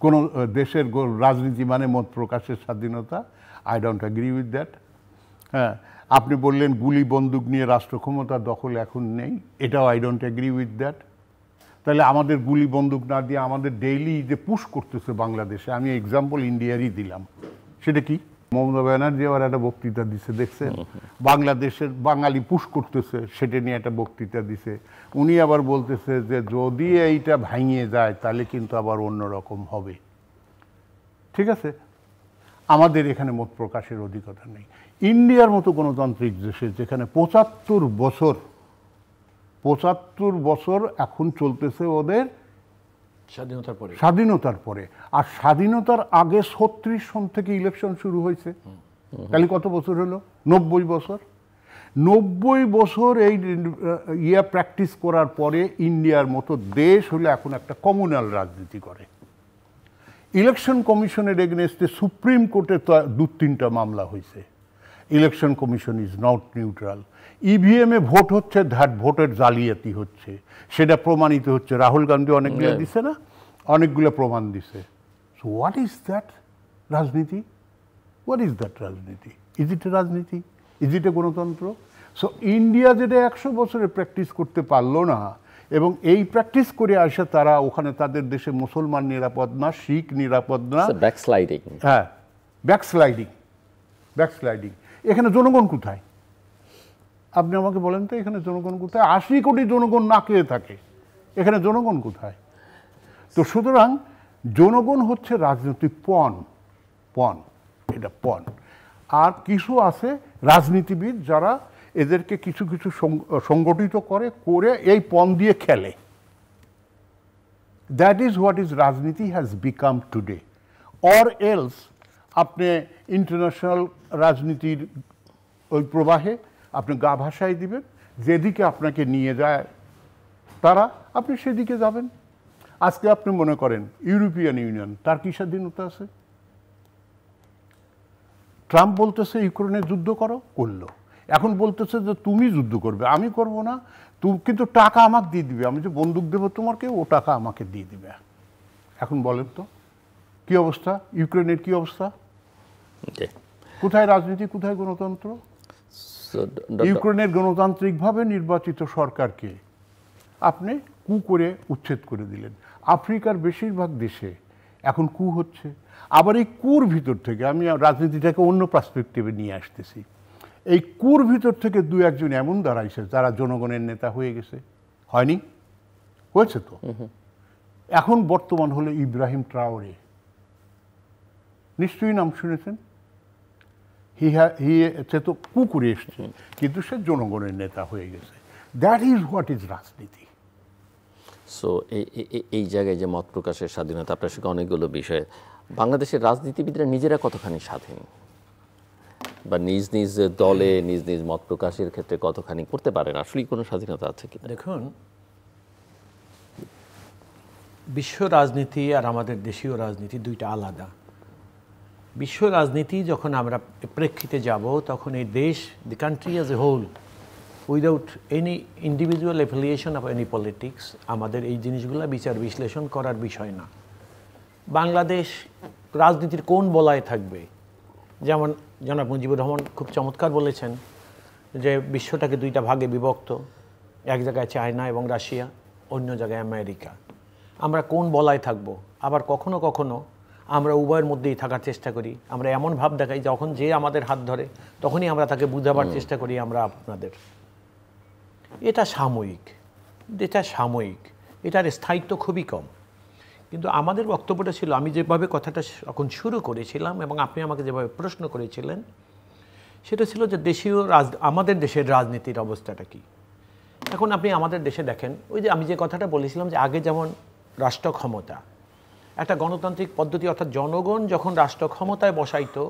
কোনো দেশের রাজনীতি মানে মত প্রকাশের স্বাধীনতা, I don't agree with that. হ্যাঁ, আপনি বললেন গুলি বন্দুক নিয়ে রাষ্ট্র ক্ষমতা দখল এখন নেই, এটাও I don't agree with that. তাহলে আমাদের গুলি বন্দুক না দিয়ে আমাদের ডেইলি যে পুশ করতেছে বাংলাদেশে, আমি এক্সাম্পল ইন্ডিয়ারই দিলাম, সেটা কি? মমতা ব্যানার্জি আবার একটা বক্তৃতা দিছে, দেখছেন? বাংলাদেশের বাঙালি পুশ করতেছে, সেটা নিয়ে একটা বক্তৃতা দিছে। উনি আবার বলতেছে যে যদি এইটা ভাঙিয়ে যায় তাহলে কিন্তু আবার অন্যরকম হবে। ঠিক আছে, আমাদের এখানে মত প্রকাশের অধিকার নেই। ইন্ডিয়ার মতো গণতান্ত্রিক দেশে যেখানে ৭৫ বছর এখন চলতেছে ওদের স্বাধীনতার পরে, আর স্বাধীনতার আগে ৩৬ সন থেকে ইলেকশন শুরু হয়েছে, তাহলে কত বছর হলো? ৯০ বছর। ৯০ বছর এই প্র্যাকটিস করার পরে ইন্ডিয়ার মতো দেশ হলে এখন একটা কমিউনাল রাজনীতি করে। ইলেকশন কমিশনের এগেনস্টে সুপ্রিম কোর্টে ২-৩টা মামলা হয়েছে। Election commission is not neutral. ইভিএমে ভোট হচ্ছে, ভোটের জালিয়াতি হচ্ছে, সেটা প্রমাণিত হচ্ছে। রাহুল গান্ধী অনেকগুলো দিছে না, অনেকগুলো প্রমাণ দিছে। সো হোয়াট ইজ দ্যাট রাজনীতি? হোয়াট ইজ দ্যাট রাজনীতি? ইজ ইট এ রাজনীতি? ইজ ইট এ গণতন্ত্র? সো ইন্ডিয়া যেটা ১০০ বছরে প্র্যাকটিস করতে পারলো না, এবং এই প্র্যাকটিস করে আসে তারা ওখানে তাদের দেশে মুসলমান নিরাপদ না, শিখ নিরাপদ না, ব্যাকস্লাইডিং। হ্যাঁ, ব্যাকস্লাইডিং। এখানে জনগণ কোথায়? আপনি আমাকে বলেন তো, এখানে জনগণ কোথায়? ৮০ কোটি জনগণ না খেয়ে থাকে, এখানে জনগণ কোথায়? তো সুতরাং জনগণ হচ্ছে রাজনৈতিক পণ, এটা পণ। আর কিছু আছে রাজনীতিবিদ যারা এদেরকে কিছু কিছু সংগঠিত করে এই পণ দিয়ে খেলে। দ্যাট ইজ হোয়াট ইজ রাজনীতি has become today. Or else আপনি ইন্টারন্যাশনাল রাজনীতির ওই প্রবাহে আপনি গা ভাসায় দিবেন, যেদিকে আপনাকে নিয়ে যায় তারা, আপনি সেদিকে যাবেন। আজকে আপনি মনে করেন ইউরোপিয়ান ইউনিয়ন, তার কি স্বাধীনতা আছে? ট্রাম্প বলতেছে ইউক্রেনে যুদ্ধ করলো, এখন বলতেছে যে তুমি যুদ্ধ করবে, আমি করব না, তুমি কিন্তু টাকা আমাকে দিয়ে দিবে, আমি যে বন্দুক দেবো তোমাকে, ও টাকা আমাকে দিয়ে দিবে। এখন বলেন তো কি অবস্থা? ইউক্রেনের কি অবস্থা? কোথায় রাজনীতি, কোথায় গণতন্ত্র? ইউক্রেনের গণতান্ত্রিকভাবে নির্বাচিত সরকারকে আপনি কু করে উচ্ছেদ করে দিলেন। আফ্রিকার বেশিরভাগ দেশে এখন কু হচ্ছে। আবার এই কুর ভিতর থেকে, আমি রাজনীতিটাকে অন্য পার্সপেক্টিভে নিয়ে আসতেছি, এই কুর ভিতর থেকে ২-১ জন এমন দাঁড়াইছে যারা জনগণের নেতা হয়ে গেছে। হয়নি? হয়েছে তো। এখন বর্তমান হলো ইব্রাহিম ট্রাওরে, নিশ্চয়ই নাম শুনেছেন। সে তো কু করে এসছে, কিন্তু সে জনগণের নেতা হয়ে গেছে। দ্যাট ইজ হোয়াট ইজ রাজনীতি। সো এই জায়গায় যে মত প্রকাশের স্বাধীনতা, আপনার সঙ্গে অনেকগুলো বিষয়ে, বাংলাদেশের রাজনীতিবিদরা নিজেরা কতখানি স্বাধীন, বা নিজ নিজ দলে নিজ নিজ মত প্রকাশের ক্ষেত্রে কতখানি করতে পারেন, আসলেই কোনো স্বাধীনতা আছে কি? দেখুন, বিশ্ব রাজনীতি আর আমাদের দেশীয় রাজনীতি দুইটা আলাদা। বিশ্ব রাজনীতি যখন আমরা প্রেক্ষিতে যাব, তখন এই দেশ, the country as a whole, without any individual affiliation of any politics, আমাদের এই জিনিসগুলো বিচার বিশ্লেষণ করার বিষয় না। বাংলাদেশ রাজনীতির কোন বলয়ে থাকবে, যেমন জনাব মুজিবুর রহমান খুব চমৎকার বলেছেন যে বিশ্বটাকে দুইটা ভাগে বিভক্ত, এক জায়গায় চায়না এবং রাশিয়া, অন্য জায়গায় আমেরিকা। আমরা কোন বলয়ে থাকব? আবার কখনো কখনো আমরা উভয়ের মধ্যেই থাকার চেষ্টা করি। আমরা এমন ভাব দেখাই, যখন যে আমাদের হাত ধরে তখনই আমরা তাকে বুঝাবার চেষ্টা করি আমরা আপনাদের। এটা সাময়িক, এটার স্থায়িত্ব খুবই কম। কিন্তু আমাদের বক্তব্যটা ছিল, আমি যেভাবে কথাটা এখন শুরু করেছিলাম এবং আপনি আমাকে যেভাবে প্রশ্ন করেছিলেন, সেটা ছিল যে আমাদের দেশের রাজনীতির অবস্থাটা কি। এখন আপনি আমাদের দেশে দেখেন, ওই যে আমি যে কথাটা বলেছিলাম যে আগে যেমন রাষ্ট্র ক্ষমতা একটা গণতান্ত্রিক পদ্ধতি, অর্থাৎ জনগণ যখন রাষ্ট্র ক্ষমতায় বসাইতো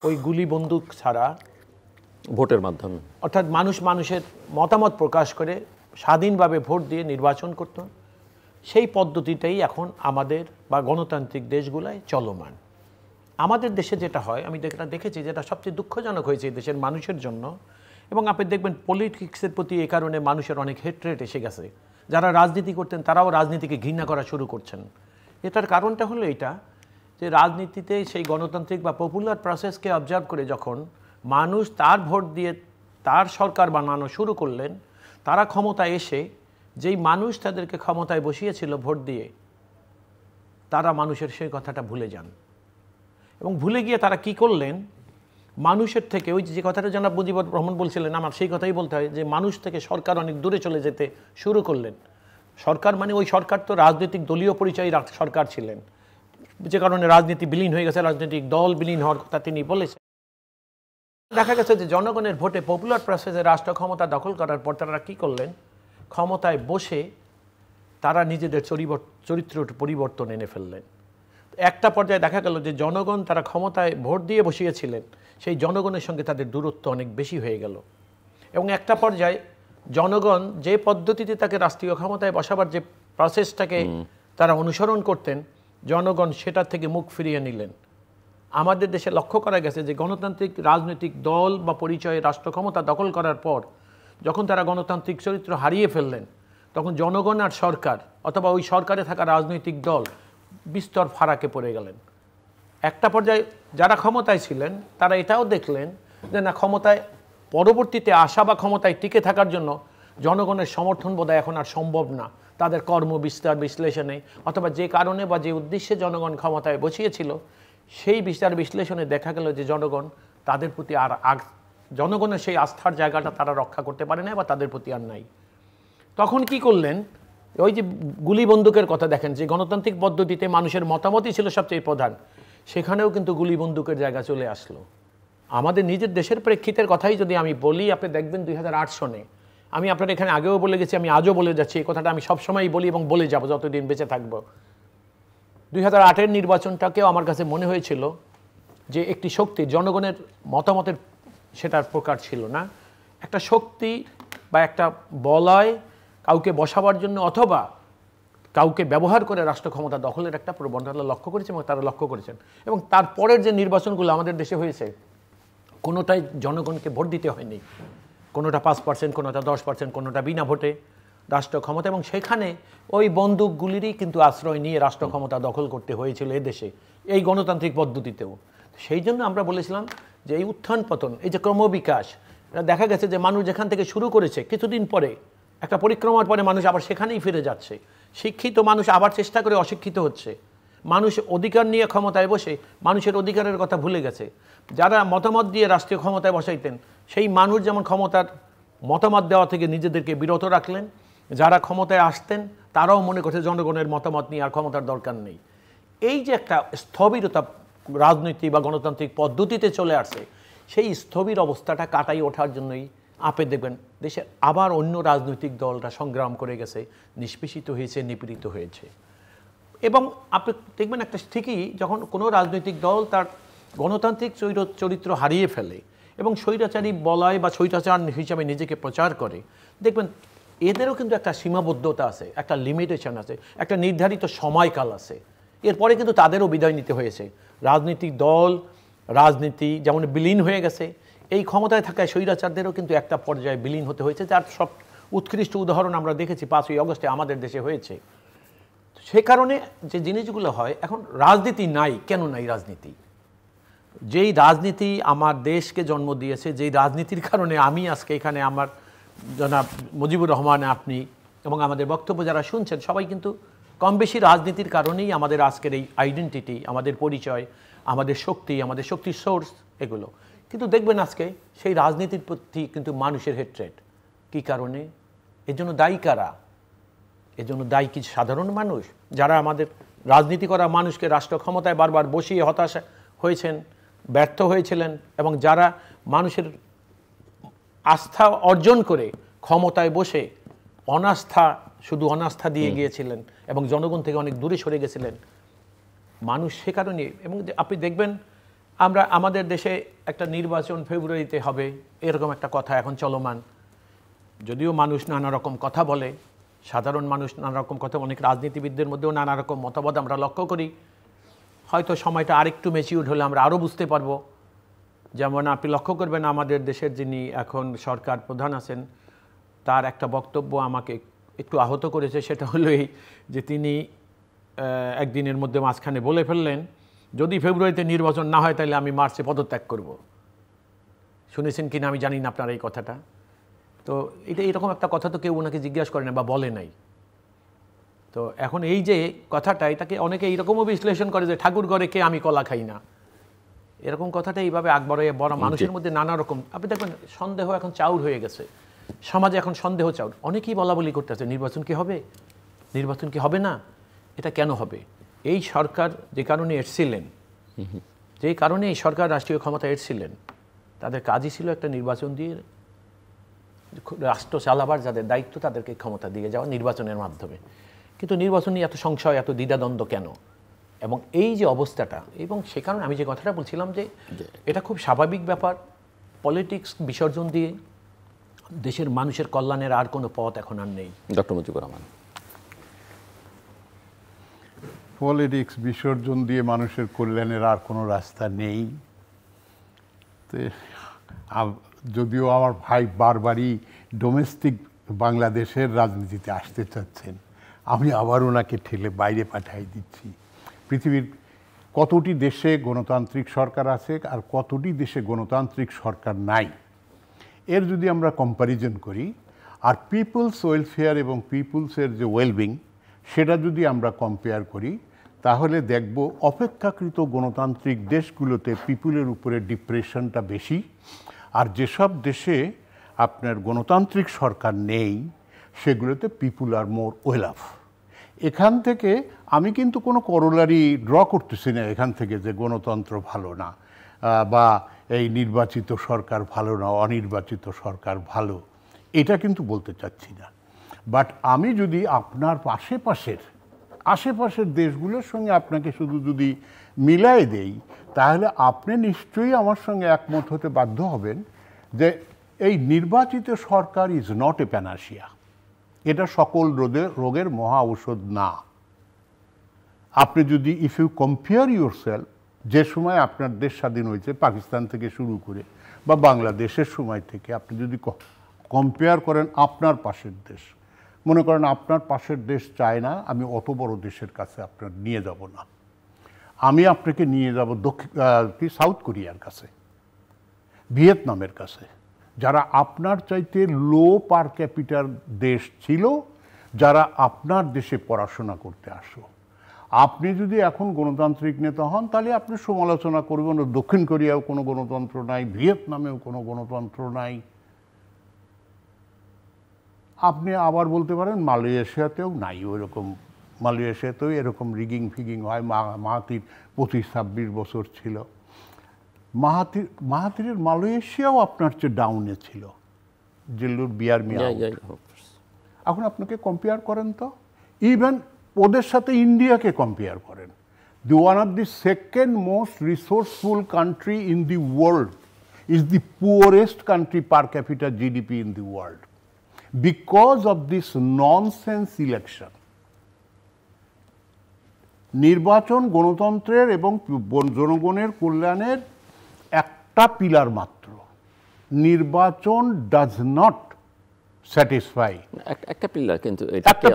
ওই গুলি বন্দুক ছাড়া, ভোটের মাধ্যমে, অর্থাৎ মানুষের মতামত প্রকাশ করে স্বাধীনভাবে ভোট দিয়ে নির্বাচন করত, সেই পদ্ধতিটাই এখন আমাদের বা গণতান্ত্রিক দেশগুলায় চলমান। আমাদের দেশে যেটা হয়, আমি যেটা দেখেছি, যেটা সবচেয়ে দুঃখজনক হয়েছে এই দেশের মানুষের জন্য, এবং আপনি দেখবেন পলিটিক্সের প্রতি এই কারণে মানুষের অনেক হেট্রেট এসে গেছে। যারা রাজনীতি করতেন তারাও রাজনীতিকে ঘৃণা করা শুরু করছেন। এটার কারণটা হলো এইটা যে রাজনীতিতে সেই গণতান্ত্রিক বা পপুলার প্রসেসকে অবজার্ভ করে যখন মানুষ তার ভোট দিয়ে তার সরকার বানানো শুরু করলেন, তারা ক্ষমতায় এসে যেই মানুষ তাদেরকে ক্ষমতায় বসিয়েছিল ভোট দিয়ে, তারা মানুষের সেই কথাটা ভুলে যান এবং ভুলে গিয়ে তারা কি করলেন, মানুষের থেকে ওই যে কথাটা জনাব মুজিবুর রহমান বলছিলেন, আমার সেই কথাই বলতে হয় যে মানুষ থেকে সরকার অনেক দূরে চলে যেতে শুরু করলেন। সরকার মানে ওই সরকার তো রাজনৈতিক দলীয় পরিচয়ী সরকার ছিলেন, যে কারণে রাজনীতি বিলীন হয়ে গেছে, রাজনৈতিক দল বিলীন হওয়ার কথা তিনি বলেছেন। দেখা গেছে যে জনগণের ভোটে পপুলার প্রসেসে রাষ্ট্র ক্ষমতা দখল করার পর তারা কী করলেন, ক্ষমতায় বসে তারা নিজেদের চরিত্র পরিবর্তন এনে ফেললেন। একটা পর্যায়ে দেখা গেল যে জনগণ তারা ক্ষমতায় ভোট দিয়ে বসিয়েছিলেন, সেই জনগণের সঙ্গে তাদের দূরত্ব অনেক বেশি হয়ে গেল এবং একটা পর্যায়ে জনগণ যে পদ্ধতিতে তাকে রাষ্ট্রীয় ক্ষমতায় বসাবার যে প্রসেসটাকে তারা অনুসরণ করতেন, জনগণ সেটা থেকে মুখ ফিরিয়ে নিলেন। আমাদের দেশে লক্ষ্য করা গেছে যে গণতান্ত্রিক রাজনৈতিক দল বা পরিচয়ে রাষ্ট্র ক্ষমতা দখল করার পর যখন তারা গণতান্ত্রিক চরিত্র হারিয়ে ফেললেন, তখন জনগণ আর সরকার অথবা ওই সরকারে থাকা রাজনৈতিক দল বিস্তর ফারাকে পড়ে গেলেন। একটা পর্যায়ে যারা ক্ষমতায় ছিলেন তারা এটাও দেখলেন যে না, ক্ষমতায় পরবর্তীতে আসা বা ক্ষমতায় টিকে থাকার জন্য জনগণের সমর্থন বোধহয় এখন আর সম্ভব না। তাদের কর্মবিস্তার বিশ্লেষণে অথবা যে কারণে বা যে উদ্দেশ্যে জনগণ ক্ষমতায় বসিয়েছিল, সেই বিচার বিশ্লেষণে দেখা গেল যে জনগণ তাদের প্রতি আর জনগণের সেই আস্থার জায়গাটা তারা রক্ষা করতে পারে না বা তাদের প্রতি আর নাই। তখন কি করলেন, ওই যে গুলি বন্দুকের কথা দেখেন, যে গণতান্ত্রিক পদ্ধতিতে মানুষের মতামতই ছিল সবচেয়ে প্রধান, সেখানেও কিন্তু গুলি বন্দুকের জায়গা চলে আসলো। আমাদের নিজের দেশের প্রেক্ষিতের কথাই যদি আমি বলি, আপনি দেখবেন 2008 সনে, আমি আপনার এখানে আগেও বলে গেছি, আমি আজও বলে যাচ্ছি, এই কথাটা আমি সবসময়ই বলি এবং বলে যাব যতদিন বেঁচে থাকবো। 2008-এর নির্বাচনটাকেও আমার কাছে মনে হয়েছিল যে একটি শক্তি, জনগণের মতামতের সেটার প্রকার ছিল না, একটা শক্তি বা একটা বলয় কাউকে বসাবার জন্য অথবা কাউকে ব্যবহার করে রাষ্ট্র ক্ষমতা দখলের একটা প্রবণতা লক্ষ্য করেছে এবং তারা লক্ষ্য করেছেন। এবং তারপরের যে নির্বাচনগুলো আমাদের দেশে হয়েছে, কোনোটাই জনগণকে ভোট দিতে হয়নি, কোনোটা 5%, কোনোটা 10%, কোনোটা বিনা ভোটে রাষ্ট্র ক্ষমতা, এবং সেখানে ওই বন্দুকগুলিরই কিন্তু আশ্রয় নিয়ে রাষ্ট্র ক্ষমতা দখল করতে হয়েছিল এদেশে, এই গণতান্ত্রিক পদ্ধতিতেও। সেই জন্য আমরা বলেছিলাম যে এই উত্থান পতন, এই যে ক্রমবিকাশ, দেখা গেছে যে মানুষ যেখান থেকে শুরু করেছে কিছুদিন পরে একটা পরিক্রমার পরে মানুষ আবার সেখানেই ফিরে যাচ্ছে। শিক্ষিত মানুষ আবার চেষ্টা করে অশিক্ষিত হচ্ছে। মানুষ অধিকার নিয়ে ক্ষমতায় বসে মানুষের অধিকারের কথা ভুলে গেছে। যারা মতামত দিয়ে রাষ্ট্রীয় ক্ষমতায় বসাইতেন, সেই মানুষ যেমন ক্ষমতার মতামত দেওয়া থেকে নিজেদেরকে বিরত রাখলেন, যারা ক্ষমতায় আসতেন তারাও মনে করছে জনগণের মতামত নিয়ে আর ক্ষমতার দরকার নেই। এই যে একটা স্থবিরতা রাজনৈতিক বা গণতান্ত্রিক পদ্ধতিতে চলে আসছে, সেই স্থবির অবস্থাটা কাটাই ওঠার জন্যই আপনি দেখবেন দেশের আবার অন্য রাজনৈতিক দলটা সংগ্রাম করে গেছে, নিষ্পেষিত হয়েছে, নিপীড়িত হয়েছে। এবং আপনি দেখবেন একটা ঠিকই যখন কোনো রাজনৈতিক দল তার গণতান্ত্রিক চরিত্র হারিয়ে ফেলে এবং স্বৈরাচারী বলয় বা স্বৈরাচার হিসাবে নিজেকে প্রচার করে, দেখবেন এদেরও কিন্তু একটা সীমাবদ্ধতা আছে, একটা লিমিটেশন আছে, একটা নির্ধারিত সময়কাল আছে। এরপরে কিন্তু তাদেরও বিদায় নিতে হয়েছে। রাজনৈতিক দল, রাজনীতি যেমন বিলীন হয়ে গেছে, এই ক্ষমতায় থাকা স্বৈরাচারদেরও কিন্তু একটা পর্যায়ে বিলীন হতে হয়েছে, যার সব উৎকৃষ্ট উদাহরণ আমরা দেখেছি 5ই আগস্টে আমাদের দেশে হয়েছে। সে কারণে যে জিনিসগুলো হয়, এখন রাজনীতি নাই, কেন নাই রাজনীতি? যেই রাজনীতি আমার দেশকে জন্ম দিয়েছে, যেই রাজনীতির কারণে আমি আজকে এখানে, আমার জনাব মুজিবুর রহমান, আপনি এবং আমাদের বক্তব্য যারা শুনছেন সবাই কিন্তু কম বেশি রাজনীতির কারণেই আমাদের আজকের এই আইডেন্টিটি, আমাদের পরিচয়, আমাদের শক্তি, আমাদের শক্তির সোর্স এগুলো। কিন্তু দেখবেন আজকে সেই রাজনীতির প্রতি কিন্তু মানুষের হেট্রেড। কী কারণে? এর জন্য দায়ী কারা? এর জন্য দায়ী কি সাধারণ মানুষ, যারা আমাদের রাজনীতি করা মানুষকে রাষ্ট্র ক্ষমতায় বারবার বসিয়ে হতাশা হয়েছেন, ব্যর্থ হয়েছিলেন, এবং যারা মানুষের আস্থা অর্জন করে ক্ষমতায় বসে শুধু অনাস্থা দিয়ে গিয়েছিলেন এবং জনগণ থেকে অনেক দূরে সরে গেছিলেন মানুষ। সে কারণে, এবং আপনি দেখবেন আমাদের দেশে একটা নির্বাচন ফেব্রুয়ারিতে হবে, এরকম একটা কথা এখন চলমান। যদিও মানুষ নানা রকম কথা বলে, সাধারণ মানুষ নানা রকম কথা, অনেক রাজনীতিবিদদের মধ্যেও নানা রকম মতবাদ আমরা লক্ষ্য করি। হয়তো সময়টা আরেকটু ম্যাচিউরড হলে আমরা আরও বুঝতে পারবো। যেমন আপনি লক্ষ্য করবেন আমাদের দেশের যিনি এখন সরকার প্রধান আছেন, তার একটা বক্তব্য আমাকে একটু আহত করেছে। সেটা হলো এই যে তিনি একদিনের মধ্যে মাঝখানে বলে ফেললেন, যদি ফেব্রুয়ারিতে নির্বাচন না হয় তাহলে আমি মার্চে পদত্যাগ করব। শুনেছেন কিনা আমি জানি না আপনারা এই কথাটা। তো এটা এরকম একটা কথা তো কেউ ওনাকে জিজ্ঞাসা করে না বা বলে নাই। তো এখন এই যে কথাটা, এটাকে অনেকে এইরকমও বিশ্লেষণ করে যে ঠাকুর ঘরে কে আমি কলা খাই না, এরকম কথাটা এইভাবে আকবরে বড় মানুষের মধ্যে নানা রকম। আপনি দেখবেন সন্দেহ এখন চাউর হয়ে গেছে সমাজে, এখন সন্দেহ চাউর। অনেকেই বলা বলি করতেছে নির্বাচন কি হবে, নির্বাচন কি হবে না, এটা কেন হবে? এই সরকার যে কারণে এসেছিলেন, যে কারণে এই সরকার রাষ্ট্রীয় ক্ষমতা এসেছিলেন, তাদের কাজই ছিল একটা নির্বাচন দিয়ে রাষ্ট্র চালাবার যাদের দায়িত্ব তাদেরকে ক্ষমতা দিয়ে যাওয়া নির্বাচনের মাধ্যমে। কিন্তু নির্বাচন নিয়ে এত সংশয়, এত দ্বিধাদ্বন্দ্ব কেন? এবং এই যে অবস্থাটা, এবং সে কারণে আমি যে কথাটা বলছিলাম যে এটা খুব স্বাভাবিক ব্যাপার। পলিটিক্স বিসর্জন দিয়ে দেশের মানুষের কল্যাণের আর কোনো পথ এখন আর নেই। ডক্টর মুজিবুর রহমান, পলিটিক্স বিসর্জন দিয়ে মানুষের কল্যাণের আর কোনো রাস্তা নেই। যদিও আমার ভাই বারবারই ডোমেস্টিক বাংলাদেশের রাজনীতিতে আসতে চাচ্ছেন, আমি আবার ওনাকে ঠেলে বাইরে পাঠাই দিচ্ছি। পৃথিবীর কতটি দেশে গণতান্ত্রিক সরকার আছে আর কতটি দেশে গণতান্ত্রিক সরকার নাই, এর যদি আমরা কম্প্যারিজন করি, আর পিপলস ওয়েলফেয়ার এবং পিপলসের যে ওয়েলবিং সেটা যদি আমরা কম্পেয়ার করি, তাহলে দেখব অপেক্ষাকৃত গণতান্ত্রিক দেশগুলোতে পিপুলের উপরে ডিপ্রেশনটা বেশি, আর যেসব দেশে আপনার গণতান্ত্রিক সরকার নেই সেগুলোতে পিপুল আর মোর ওয়েল অফ। এখান থেকে আমি কিন্তু কোনো করোলারি ড্র করতেছি না এখান থেকে যে গণতন্ত্র ভালো না বা এই নির্বাচিত সরকার ভালো না, অনির্বাচিত সরকার ভালো, এটা কিন্তু বলতে চাচ্ছি না। বাট আমি যদি আপনার আশেপাশের দেশগুলোর সঙ্গে আপনাকে শুধু যদি মিলাই দেই, তাহলে আপনি নিশ্চয়ই আমার সঙ্গে একমত হতে বাধ্য হবেন যে এই নির্বাচিত সরকার ইজ নট এ প্যানাসিয়া। এটা সকল রোগের মহা ঔষধ না। আপনি যদি ইফ ইউ কম্পেয়ার ইউরসেলফ, যে সময় আপনার দেশ স্বাধীন হয়েছে পাকিস্তান থেকে শুরু করে বা বাংলাদেশের সময় থেকে, আপনি যদি কম্পেয়ার করেন আপনার পাশের দেশ, মনে করেন আপনার পাশের দেশ চায়না, আমি অত বড় দেশের কাছে আপনার নিয়ে যাব না, আমি আপনাকে নিয়ে যাব সাউথ কোরিয়ার কাছে, ভিয়েতনামের কাছে, যারা আপনার চাইতে লো পার ক্যাপিটাল দেশ ছিল, যারা আপনার দেশে পড়াশোনা করতে আসো। আপনি যদি এখন গণতান্ত্রিক নেতা হন তাহলে আপনি সমালোচনা করবেন দক্ষিণ কোরিয়াও কোনো গণতন্ত্র নাই, ভিয়েতনামেও কোনো গণতন্ত্র নাই। আপনি আবার বলতে পারেন মালয়েশিয়াতেও নাই ওইরকম, মালয়েশিয়াতেও এরকম রিগিং ফিগিং হয়। মাহাতির 25-26 বছর ছিল, মাহাতিরের মালয়েশিয়াও আপনার চেয়ে ডাউনে ছিল, জিল্লুর বিয়ার মিয়া। এখন আপনাকে কম্পেয়ার করেন তো, ইভেন ওদের সাথে ইন্ডিয়াকে কম্পেয়ার করেন, the one of the second most resourceful country in the world is the poorest country per capital GDP in the world because of this nonsense election. নির্বাচন গণতন্ত্রের এবং জনগণের কল্যাণের একটা পিলার মাত্র। নির্বাচন ডাজ নট স্যাটিসফাই। একটা পিলার, কিন্তু এটাকে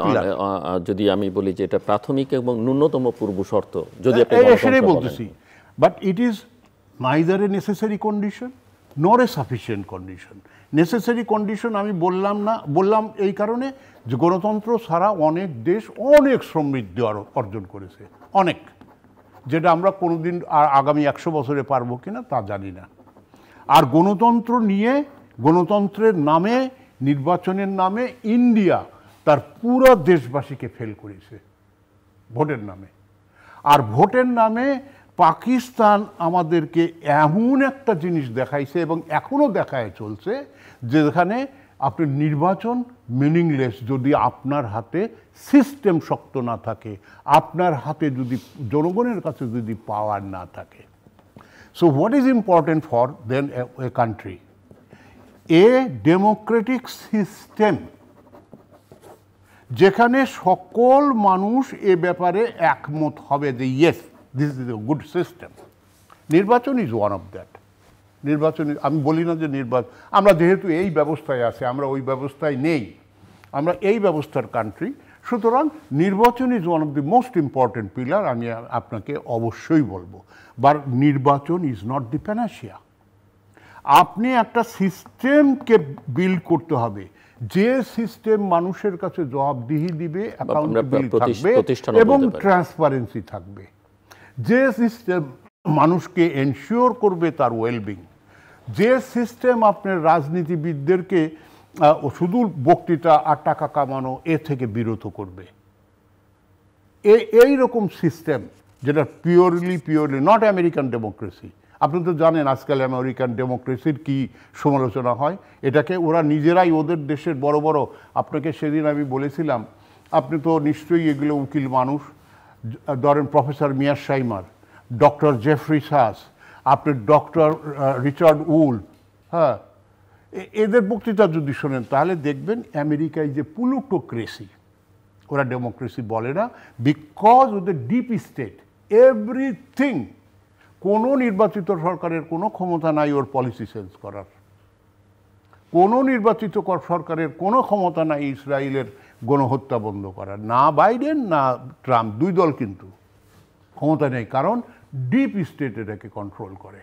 যদি আমি বলি যে এটা প্রাথমিক এবং ন্যূনতম পূর্ব শর্ত, যদি সেটাই বলতেছি। But it is neither a necessary condition nor a sufficient condition. Necessary condition আমি বললাম এই কারণে যে গণতন্ত্র ছাড়া অনেক দেশ অনেক সমৃদ্ধি অর্জন করেছে, অনেক, যেটা আমরা কোনোদিন আর আগামী 100 বছরে পারবো কিনা তা জানি না। আর গণতন্ত্র নিয়ে, গণতন্ত্রের নামে, নির্বাচনের নামে ইন্ডিয়া তার পুরো দেশবাসীকে ফেল করেছে ভোটের নামে। আর ভোটের নামে পাকিস্তান আমাদেরকে এমন একটা জিনিস দেখাইছে এবং এখনও দেখায় চলছে, যেখানে আপনার নির্বাচন মিনিংলেস যদি আপনার হাতে সিস্টেম শক্ত না থাকে, আপনার হাতে যদি জনগণের কাছে যদি পাওয়ার না থাকে। So what is important for then a country? A democratic system, যেখানে সকল মানুষ এ ব্যাপারে একমত হবে যে yes this is a good system. নির্বাচন ইজ ওয়ান অফ দ্যাট। নির্বাচন, আমি বলি না যে নির্বাচন, আমরা যেহেতু এই ব্যবস্থায় আছে, আমরা ওই ব্যবস্থায় নেই, আমরা এই ব্যবস্থার কান্ট্রি, সুতরাং নির্বাচন is one of the most important pillar. আমি আপনাকে অবশ্যই বলবো, বাট নির্বাচন ইজ নট দি প্যানাসিয়া। আপনি একটা সিস্টেমকে বিল্ড করতে হবে, যে সিস্টেম মানুষের কাছে জবাবদিহি দিবে, অ্যাকাউন্টেবিলিটি থাকবে এবং ট্রান্সপারেন্সি থাকবে, যে সিস্টেম মানুষকে এনশিওর করবে তার ওয়েলবিং, যে সিস্টেম আপনার রাজনীতিবিদদেরকে শুধু বক্তৃতা আর টাকা কামানো এ থেকে বিরত করবে, এই রকম সিস্টেম যেটা পিওরলি নট আমেরিকান ডেমোক্রেসি। আপনি তো জানেন আজকাল আমেরিকান ডেমোক্রেসির কি সমালোচনা হয়, এটাকে ওরা নিজেরাই ওদের দেশের বড় বড়, আপনাকে সেদিন আমি বলেছিলাম, আপনি তো নিশ্চয়ই এগুলো উকিল মানুষ, ধরেন প্রফেসর মিয়ার শাইমার, ডক্টর জেফরি সাস, আপনি ডক্টর রিচার্ড উল, হ্যাঁ, এদের বক্তৃতা যদি শোনেন তাহলে দেখবেন আমেরিকায় যে প্লুটোক্রেসি, ওরা ডেমোক্রেসি বলে না, বিকজ ওদের ডিপ স্টেট এভরিথিং, কোনো নির্বাচিত সরকারের কোনো ক্ষমতা নাই ওর পলিসি চেঞ্জ করার, কোনো নির্বাচিত সরকারের কোনো ক্ষমতা নাই ইসরায়েলের গণহত্যা বন্ধ করার, না বাইডেন না ট্রাম্প, দুই দল কিন্তু ক্ষমতা নেই, কারণ ডিপ স্টেট এটাকে কন্ট্রোল করে।